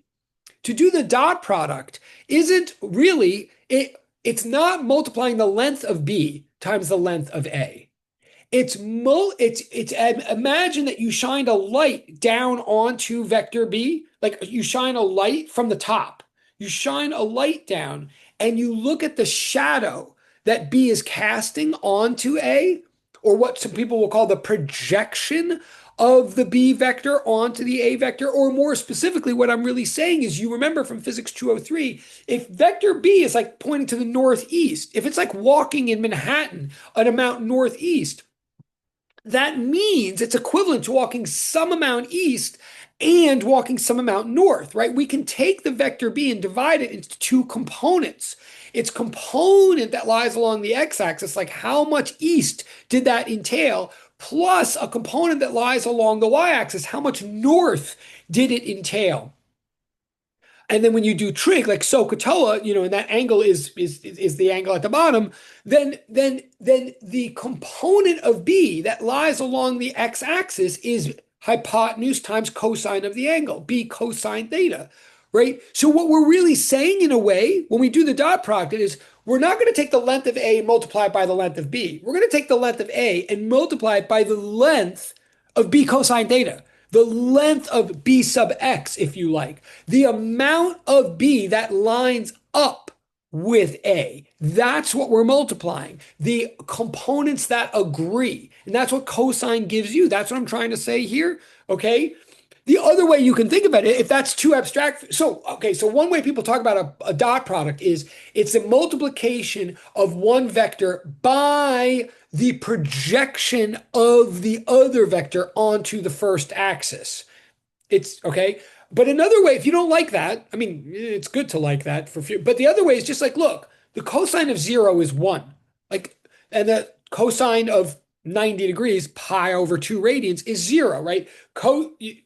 to do the dot product isn't really, it's not multiplying the length of B times the length of A. Imagine that you shined a light down onto vector B, like you shine a light from the top. You shine a light down and you look at the shadow that B is casting onto A, or what some people will call the projection of the B vector onto the A vector, or more specifically, what I'm really saying is you remember from physics 203, if vector B is like pointing to the northeast, if it's like walking in Manhattan on a mountain northeast, that means it's equivalent to walking some amount east and walking some amount north, right? We can take the vector B and divide it into two components. Its component that lies along the x-axis, like how much east did that entail, plus a component that lies along the y-axis, how much north did it entail? And then when you do trig, like SOHCAHTOA, and that angle is the angle at the bottom, then the component of B that lies along the x-axis is hypotenuse times cosine of the angle, B cosine theta, right? So what we're really saying in a way, when we do the dot product, is we're not going to take the length of A and multiply it by the length of B. We're going to take the length of A and multiply it by the length of B cosine theta. The length of B sub x, if you like, the amount of B that lines up with A. That's what we're multiplying. The components that agree. And that's what cosine gives you. That's what I'm trying to say here. Okay. The other way you can think about it, if that's too abstract. So one way people talk about a dot product is it's a multiplication of one vector by the projection of the other vector onto the first axis. It's okay. But another way, if you don't like that, I mean, it's good to like that but the other way is just like, look, the cosine of 0 is 1. And the cosine of 90 degrees, pi over 2 radians, is 0, right? Cosine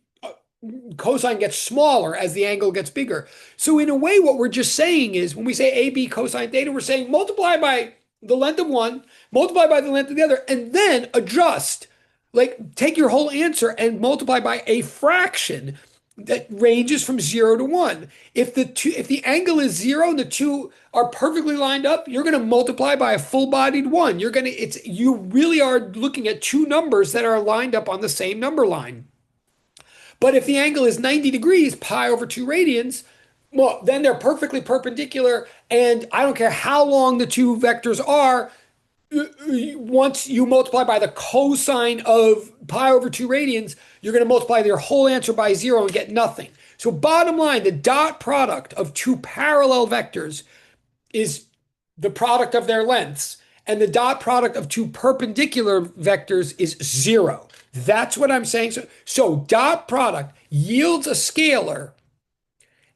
gets smaller as the angle gets bigger. So in a way, what we're just saying is when we say AB cosine theta, we're saying multiply by the length of one, multiply by the length of the other, and then adjust. Like take your whole answer and multiply by a fraction that ranges from 0 to 1. If the angle is 0 and the two are perfectly lined up, you're going to multiply by a full-bodied 1. You really are looking at two numbers that are lined up on the same number line. But if the angle is 90 degrees, pi over 2 radians, well, then they're perfectly perpendicular. And I don't care how long the two vectors are, once you multiply by the cosine of pi over 2 radians, you're going to multiply your whole answer by 0 and get nothing. So bottom line, the dot product of two parallel vectors is the product of their lengths. And the dot product of two perpendicular vectors is 0. That's what I'm saying. So dot product yields a scalar,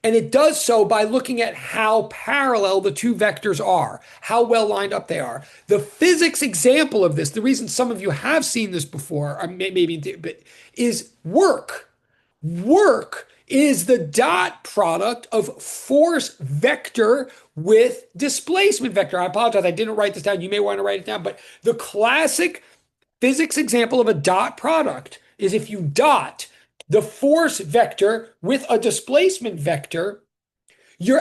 And it does so by looking at how parallel the two vectors are, how well lined up they are. The physics example of this, the reason some of you have seen this before, or maybe, but is work. Work is the dot product of force vector with displacement vector. I apologize, I didn't write this down. You may want to write it down, but the classic physics example of a dot product is if you dot the force vector with a displacement vector, you're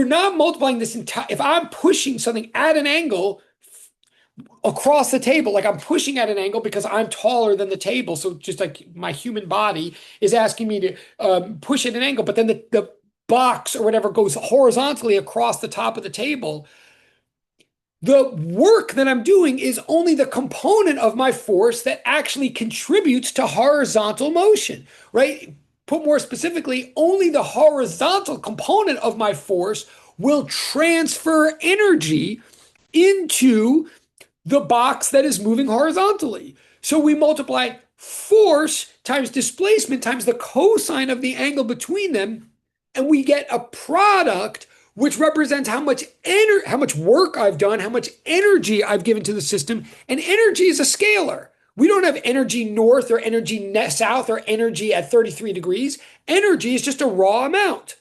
not multiplying this entire, if I'm pushing something at an angle across the table, like I'm pushing at an angle because I'm taller than the table. So just like my human body is asking me to push at an angle, but then the box or whatever goes horizontally across the top of the table. The work that I'm doing is only the component of my force that actually contributes to horizontal motion, right? Put more specifically, only the horizontal component of my force will transfer energy into the box that is moving horizontally. So we multiply force times displacement times the cosine of the angle between them, and we get a product which represents how much work I've done, how much energy I've given to the system, and energy is a scalar. We don't have energy north or energy south or energy at 33 degrees. Energy is just a raw amount.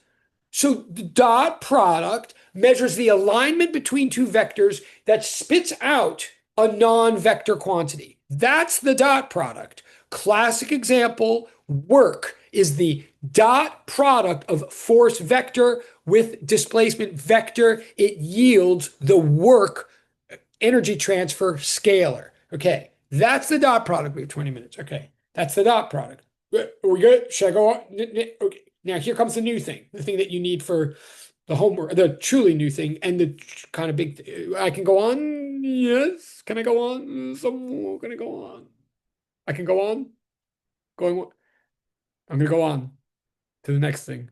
So the dot product measures the alignment between two vectors that spits out a non-vector quantity. That's the dot product. Classic example, work is the dot product of force vector with displacement vector. It yields the work energy transfer scalar. Okay, that's the dot product. We have 20 minutes. Okay, that's the dot product. Are we good? Should I go on? Okay. Now here comes the new thing, the thing that you need for the homework, the truly new thing, and the kind of big. I can go on. Yes. Can I go on? Can I go on? I can go on. Going. I'm gonna go on to the next thing.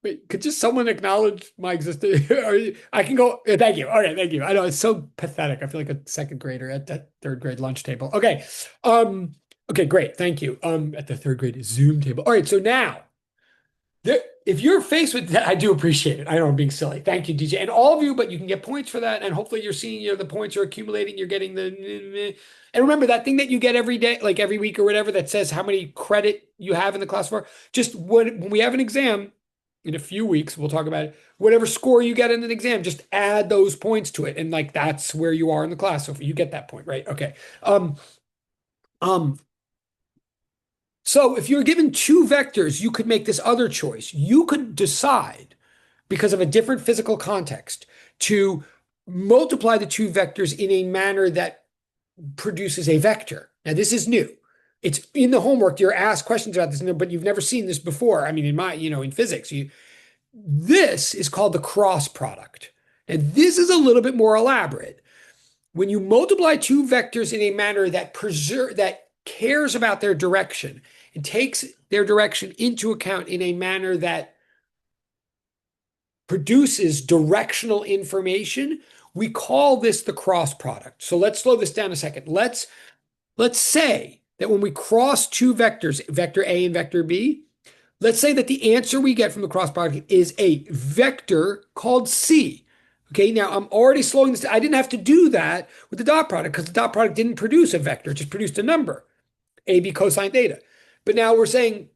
Wait, could just someone acknowledge my existence? I can go. Thank you. Okay, thank you. I know it's so pathetic. I feel like a second grader at that third grade lunch table. Okay. Okay, great. Thank you. At the third grade Zoom table. All right, so now if you're faced with that, I do appreciate it. I know I'm being silly. Thank you, DJ. And all of you, but you can get points for that. And hopefully you're seeing, the points are accumulating. You're getting and remember that thing that you get every day, like every week or whatever, that says how many credit you have in the class for. Just when we have an exam in a few weeks, we'll talk about it. Whatever score you get in an exam, just add those points to it. And like, that's where you are in the class. So you get that point, right? Okay. Um, so if you're given two vectors, you could make this other choice. You could decide, because of a different physical context, to multiply the two vectors in a manner that produces a vector. Now, this is new. It's in the homework. You're asked questions about this, but you've never seen this before. I mean, in physics, this is called the cross product. And this is a little bit more elaborate. When you multiply two vectors in a manner that cares about their direction and takes their direction into account in a manner that produces directional information, we call this the cross product. So let's slow this down a second. Let's say that when we cross two vectors, vector A and vector B, let's say that the answer we get from the cross product is a vector called C. Okay, now I'm already slowing this. I didn't have to do that with the dot product because the dot product didn't produce a vector, it just produced a number, AB cosine theta. But now we're saying,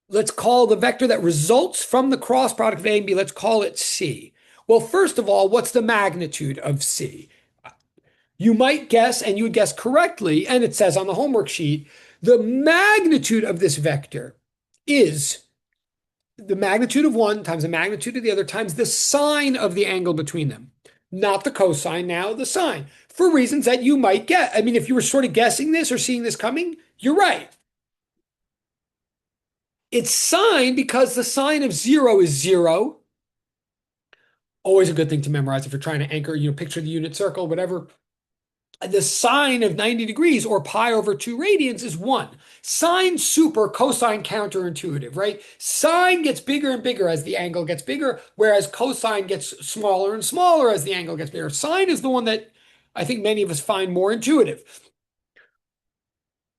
let's call the vector that results from the cross product of A and B, let's call it C. Well, first of all, what's the magnitude of C? You might guess, and you would guess correctly, and it says on the homework sheet, the magnitude of this vector is the magnitude of one times the magnitude of the other times the sine of the angle between them. Not the cosine now, the sine. For reasons that you might get. I mean, if you were sort of guessing this or seeing this coming, you're right. It's sine because the sine of 0 is 0. Always a good thing to memorize if you're trying to anchor, picture the unit circle, whatever. The sine of 90 degrees or pi over 2 radians is 1. Sine super, cosine counterintuitive, right? Sine gets bigger and bigger as the angle gets bigger, whereas cosine gets smaller and smaller as the angle gets bigger. Sine is the one that I think many of us find more intuitive.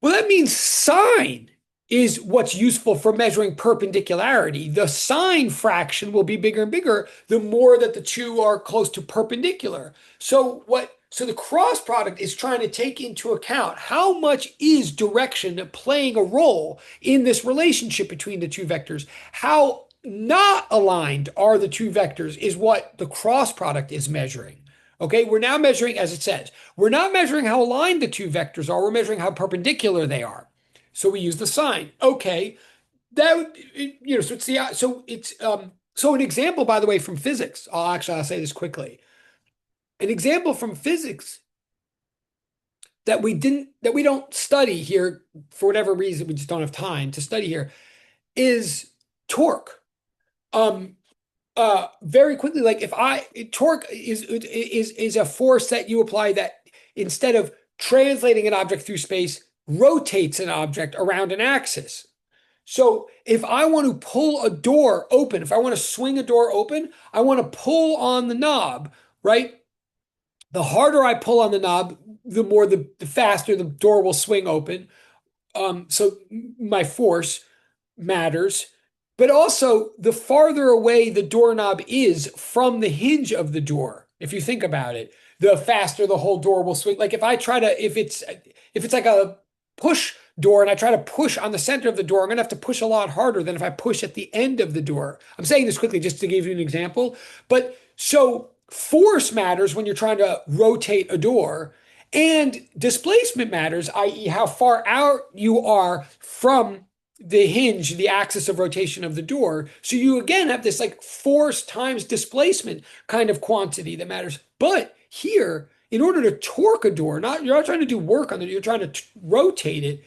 Well, that means sine is what's useful for measuring perpendicularity. The sign fraction will be bigger and bigger the more that the two are close to perpendicular. So the cross product is trying to take into account how much is direction playing a role in this relationship between the two vectors. How not aligned are the two vectors is what the cross product is measuring. Okay, we're now measuring, as it says, we're not measuring how aligned the two vectors are, we're measuring how perpendicular they are. So we use the sign. Okay, so so an example, by the way, from physics. I'll say this quickly. An example from physics that we don't study here for whatever reason, we just don't have time to study here, is torque. Um, very quickly, like if I torque is a force that you apply that instead of translating an object through space, rotates an object around an axis. So if I want to pull a door open, if I want to swing a door open, I want to pull on the knob, right? The harder I pull on the knob, the faster the door will swing open. So my force matters, but also the farther away the doorknob is from the hinge of the door. If you think about it, the faster the whole door will swing. Like if it's like a push door and I try to push on the center of the door, I'm gonna have to push a lot harder than if I push at the end of the door. I'm saying this quickly just to give you an example. But so force matters when you're trying to rotate a door, and displacement matters, i.e., how far out you are from the hinge, the axis of rotation of the door. So you again have this like force times displacement kind of quantity that matters. But here, in order to torque a door, you're not trying to do work on it, you're trying to rotate it.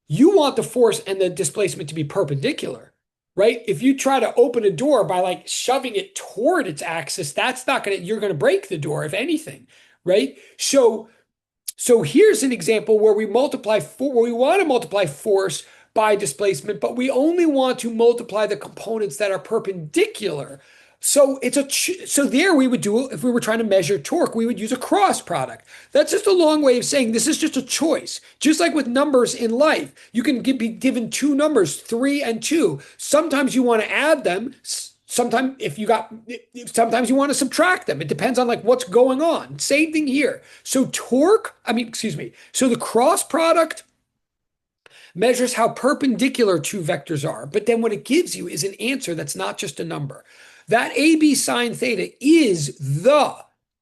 You want the force and the displacement to be perpendicular, right? If you try to open a door by like shoving it toward its axis, that's not going to, you're going to break the door, if anything, right? So here's an example where we want to multiply force by displacement, but we only want to multiply the components that are perpendicular. So there we would do, if we were trying to measure torque, we would use a cross product. That's just a long way of saying this is just a choice. Just like with numbers in life, you can be given two numbers, 3 and 2. Sometimes you want to add them. Sometimes you want to subtract them. It depends on like what's going on. Same thing here. So the cross product measures how perpendicular two vectors are. But then what it gives you is an answer that's not just a number. That AB sine theta is the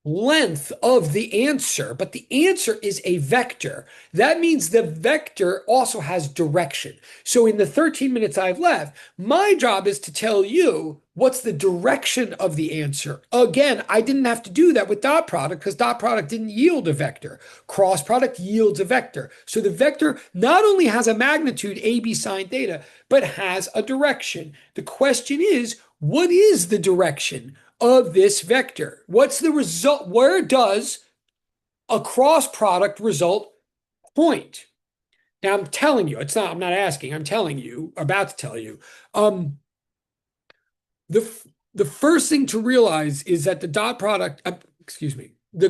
length of the answer, but the answer is a vector. That means the vector also has direction. So in the 13 minutes I've left, my job is to tell you what's the direction of the answer. Again, I didn't have to do that with dot product because dot product didn't yield a vector. Cross product yields a vector. So the vector not only has a magnitude, AB sine theta, but has a direction. The question is, what is the direction of this vector? What's the result? Where does a cross product result point? Now I'm telling you, I'm not asking, I'm telling you, about to tell you. The first thing to realize is that the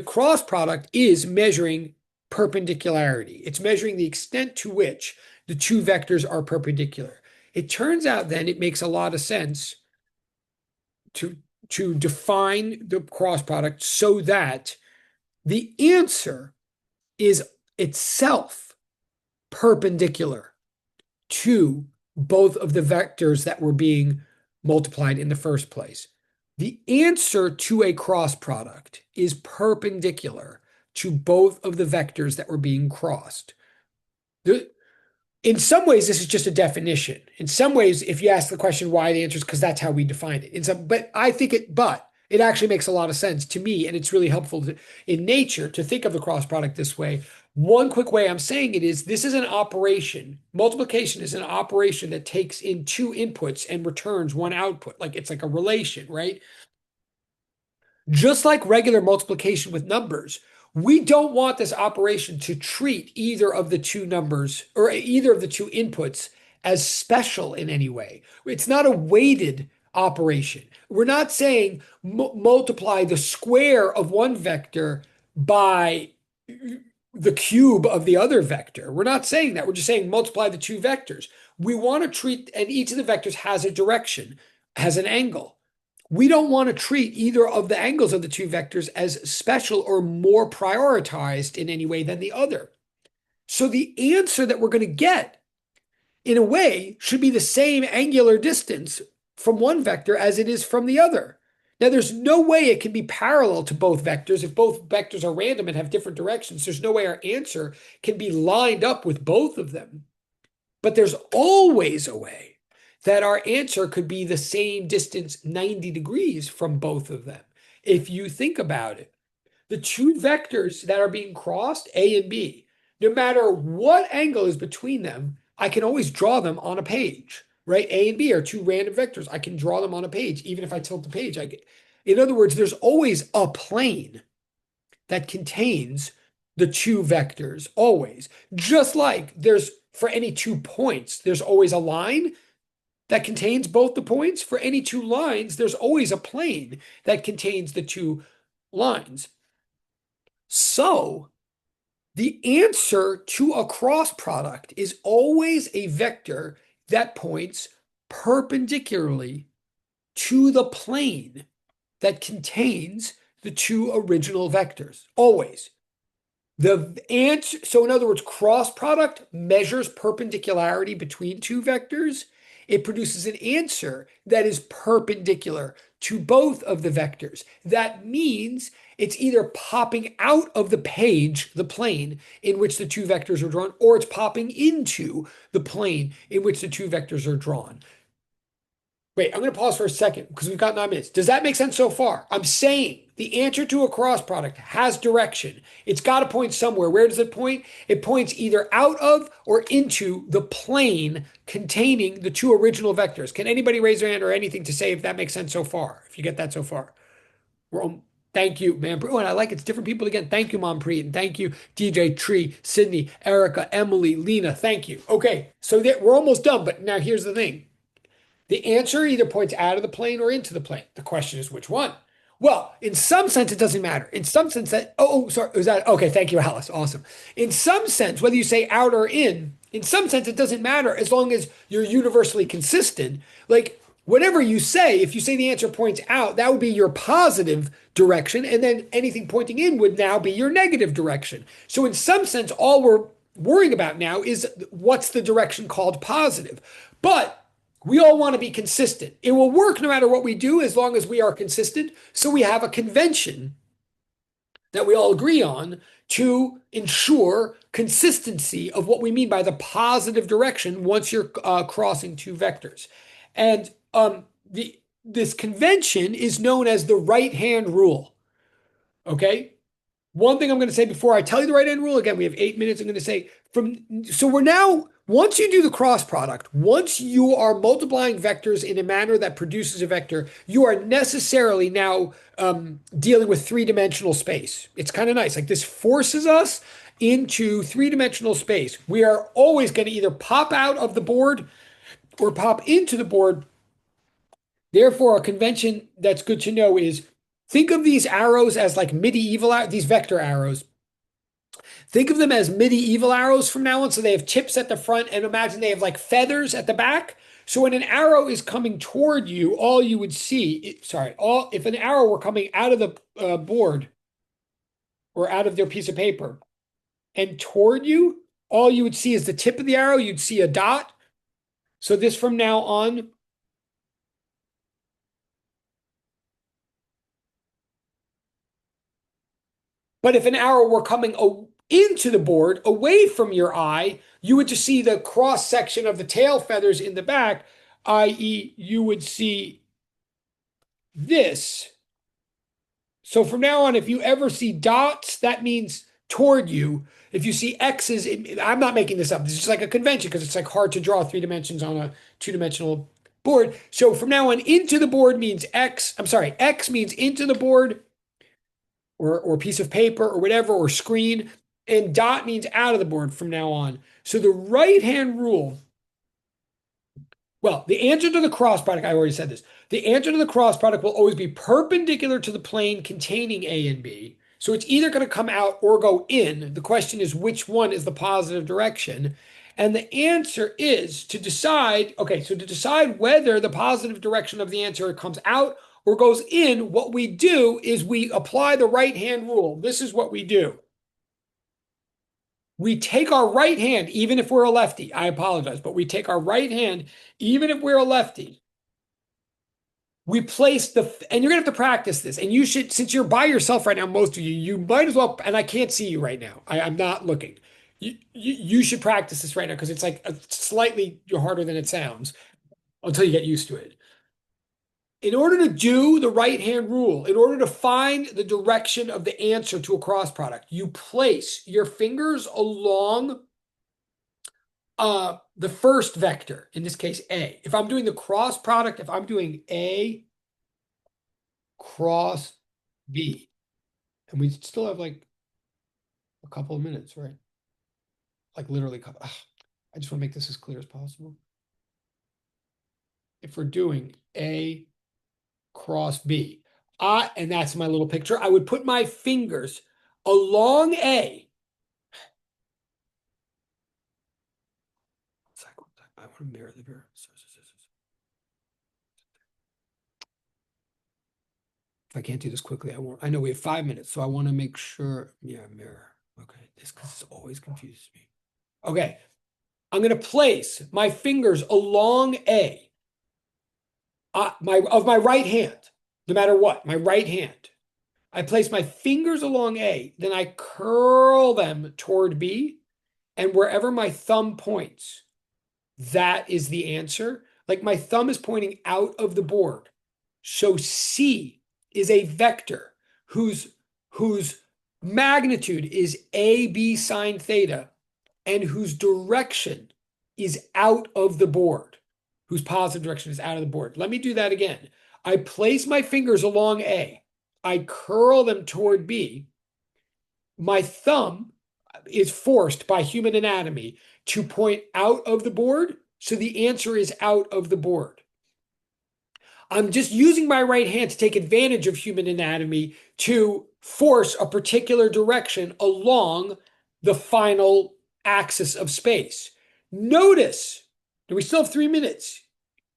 cross product is measuring perpendicularity. It's measuring the extent to which the two vectors are perpendicular. It turns out then it makes a lot of sense to define the cross product so that the answer is itself perpendicular to both of the vectors that were being multiplied in the first place. The answer to a cross product is perpendicular to both of the vectors that were being crossed. In some ways, this is just a definition. In some ways, if you ask the question why, the answer is because that's how we define it. But it actually makes a lot of sense to me, and it's really helpful in nature to think of the cross product this way. One quick way I'm saying it is this is an operation. Multiplication is an operation that takes in two inputs and returns one output. Like it's like a relation, right? Just like regular multiplication with numbers, we don't want this operation to treat either of the two numbers or either of the two inputs as special in any way. It's not a weighted operation. We're not saying multiply the square of one vector by the cube of the other vector. We're not saying that. We're just saying multiply the two vectors. We want to treat, and each of the vectors has a direction, has an angle. We don't want to treat either of the angles of the two vectors as special or more prioritized in any way than the other. So the answer that we're going to get, in a way, should be the same angular distance from one vector as it is from the other. Now, there's no way it can be parallel to both vectors. If both vectors are random and have different directions, there's no way our answer can be lined up with both of them. But there's always a way that our answer could be the same distance 90 degrees from both of them. If you think about it, the two vectors that are being crossed, A and B, no matter what angle is between them, I can always draw them on a page, right? A and B are two random vectors. I can draw them on a page. Even if I tilt the page, in other words, there's always a plane that contains the two vectors, always. Just like there's, for any 2 points, there's always a line that contains both the points. For any two lines, there's always a plane that contains the two lines. So the answer to a cross product is always a vector that points perpendicularly to the plane that contains the two original vectors. Always. The answer, so in other words, cross product measures perpendicularity between two vectors. It produces an answer that is perpendicular to both of the vectors. That means it's either popping out of the page, the plane in which the two vectors are drawn, or it's popping into the plane in which the two vectors are drawn. Wait, I'm going to pause for a second because we've got 9 minutes. Does that make sense so far? I'm saying the answer to a cross product has direction. It's got to point somewhere. Where does it point? It points either out of or into the plane containing the two original vectors. Can anybody raise their hand or anything to say if that makes sense so far? If you get that so far. Thank you, man. Oh, and I like it's different people again. Thank you, Mom Preet. And thank you, DJ, Tree, Sydney, Erica, Emily, Lena. Thank you. Okay, so we're almost done. But now here's the thing. The answer either points out of the plane or into the plane. The question is which one? Well, in some sense, it doesn't matter. In some sense, sorry, was that okay? Thank you, Alice. Awesome. In some sense, whether you say out or in some sense, it doesn't matter as long as you're universally consistent. Like whatever you say, if you say the answer points out, that would be your positive direction, and then anything pointing in would now be your negative direction. So, in some sense, all we're worrying about now is what's the direction called positive. But we all want to be consistent. It will work no matter what we do as long as we are consistent. So we have a convention that we all agree on to ensure consistency of what we mean by the positive direction once you're crossing two vectors. And this convention is known as the right-hand rule. Okay? One thing I'm going to say before I tell you the right-hand rule, again, we have 8 minutes. I'm going to say so we're now, once you do the cross product, once you are multiplying vectors in a manner that produces a vector, you are necessarily now dealing with three-dimensional space. It's kind of nice. Like this forces us into three-dimensional space. We are always going to either pop out of the board or pop into the board. Therefore, a convention that's good to know is think of these arrows as like medieval, these vector arrows. Think of them as medieval arrows from now on. So they have tips at the front, and imagine they have like feathers at the back. So when an arrow is coming toward you, all you would see, if an arrow were coming out of the board or out of their piece of paper and toward you, all you would see is the tip of the arrow. You'd see a dot. So this from now on. But if an arrow were coming into the board, away from your eye, you would just see the cross section of the tail feathers in the back, i.e., you would see this. So from now on, if you ever see dots, that means toward you. If you see X's, I'm not making this up. This is just like a convention because it's like hard to draw 3 dimensions on a 2-dimensional board. So from now on, into the board means X. I'm sorry, X means into the board or piece of paper or whatever, or screen. And dot means out of the board from now on. So the right-hand rule, well, the answer to the cross product, I already said this. The answer to the cross product will always be perpendicular to the plane containing A and B. So it's either going to come out or go in. The question is which one is the positive direction? And the answer is to decide, okay, so to decide whether the positive direction of the answer comes out or goes in, what we do is we apply the right-hand rule. This is what we do. We take our right hand, even if we're a lefty. I apologize, but we take our right hand, even if we're a lefty. We place and you're gonna have to practice this. And you should, since you're by yourself right now, most of you, you might as well, and I can't see you right now. I'm not looking. You should practice this right now because it's like slightly harder than it sounds until you get used to it. In order to do the right-hand rule, in order to find the direction of the answer to a cross product, you place your fingers along the first vector, in this case, A. If I'm doing the cross product, if I'm doing A cross B, and we still have like a couple of minutes, right? Like literally, I just want to make this as clear as possible. If we're doing A cross B, and that's my little picture, I would put my fingers along A. I want to mirror the mirror. If I can't do this quickly, I won't. I know we have 5 minutes, so I want to make sure. Yeah, mirror. Okay, this always confuses me. Okay, I'm going to place my fingers along A, of my right hand, no matter what, my right hand. I place my fingers along A, then I curl them toward B, and wherever my thumb points, that is the answer. Like my thumb is pointing out of the board. So C is a vector whose magnitude is AB sine theta and whose direction is out of the board, whose positive direction is out of the board. Let me do that again. I place my fingers along A. I curl them toward B. My thumb is forced by human anatomy to point out of the board, so the answer is out of the board. I'm just using my right hand to take advantage of human anatomy to force a particular direction along the final axis of space. Notice that we still have 3 minutes.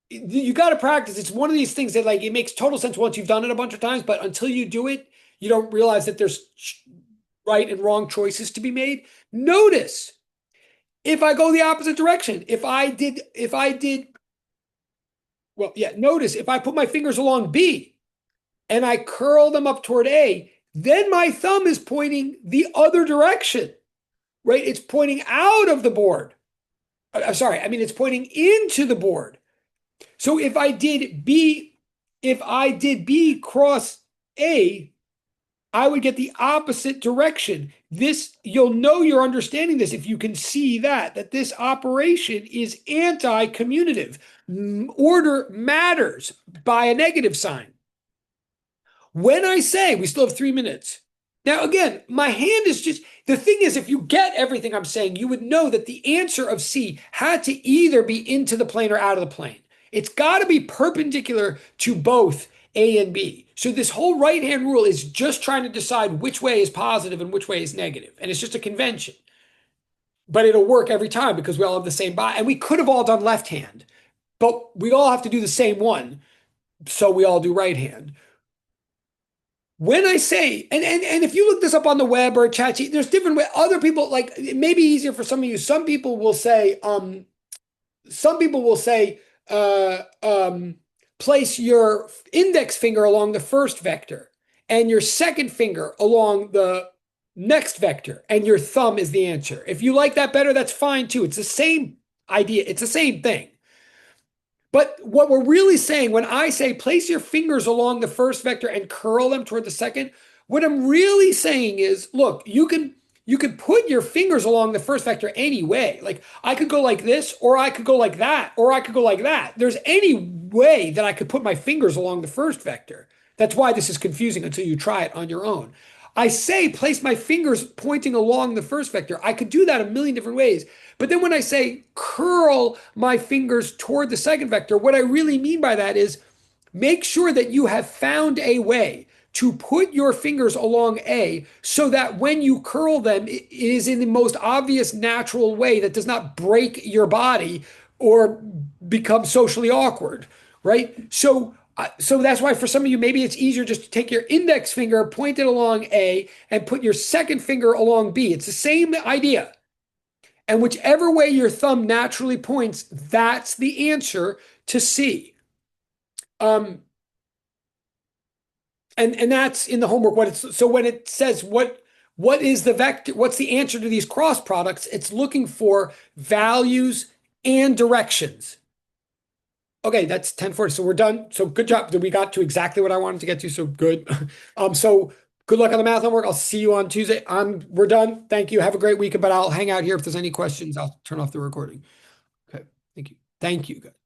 You got to practice. It's one of these things that like it makes total sense once you've done it a bunch of times, but until you do it, you don't realize that there's right and wrong choices to be made. Notice if I go the opposite direction, notice if I put my fingers along B and I curl them up toward A, then my thumb is pointing the other direction, right? It's pointing out of the board. It's pointing into the board. So if I did B cross A, I would get the opposite direction. You'll know you're understanding this if you can see that this operation is anti-commutative. Order matters by a negative sign. When I say, we still have 3 minutes. Now, again, my hand is just, the thing is, if you get everything I'm saying, you would know that the answer of C had to either be into the plane or out of the plane. It's got to be perpendicular to both A and B. So this whole right-hand rule is just trying to decide which way is positive and which way is negative. And it's just a convention. But it'll work every time because we all have the same body. And we could have all done left hand, but we all have to do the same one. So we all do right hand. When I say, and if you look this up on the web or chat sheet, there's different ways. Other people, like, it may be easier for some of you. Some people will say, place your index finger along the first vector and your second finger along the next vector, and your thumb is the answer. If you like that better, that's fine too. It's the same idea. It's the same thing. But what we're really saying when I say place your fingers along the first vector and curl them toward the second, what I'm really saying is, look, you can put your fingers along the first vector any way. Like I could go like this, or I could go like that, or I could go like that. There's any way that I could put my fingers along the first vector. That's why this is confusing until you try it on your own. I say place my fingers pointing along the first vector. I could do that a million different ways. But then when I say curl my fingers toward the second vector, what I really mean by that is make sure that you have found a way to put your fingers along A so that when you curl them, it is in the most obvious natural way that does not break your body or become socially awkward, right? So that's why for some of you, maybe it's easier just to take your index finger, point it along A, and put your second finger along B. It's the same idea. And whichever way your thumb naturally points, that's the answer to C. And that's in the homework. So when it says what is the vector, what's the answer to these cross products? It's looking for values and directions. Okay, that's 10:40. So we're done. So good job. We got to exactly what I wanted to get to. So good. So good luck on the math homework. I'll see you on Tuesday. We're done. Thank you. Have a great weekend, but I'll hang out here if there's any questions. I'll turn off the recording. Okay. Thank you. Thank you, guys.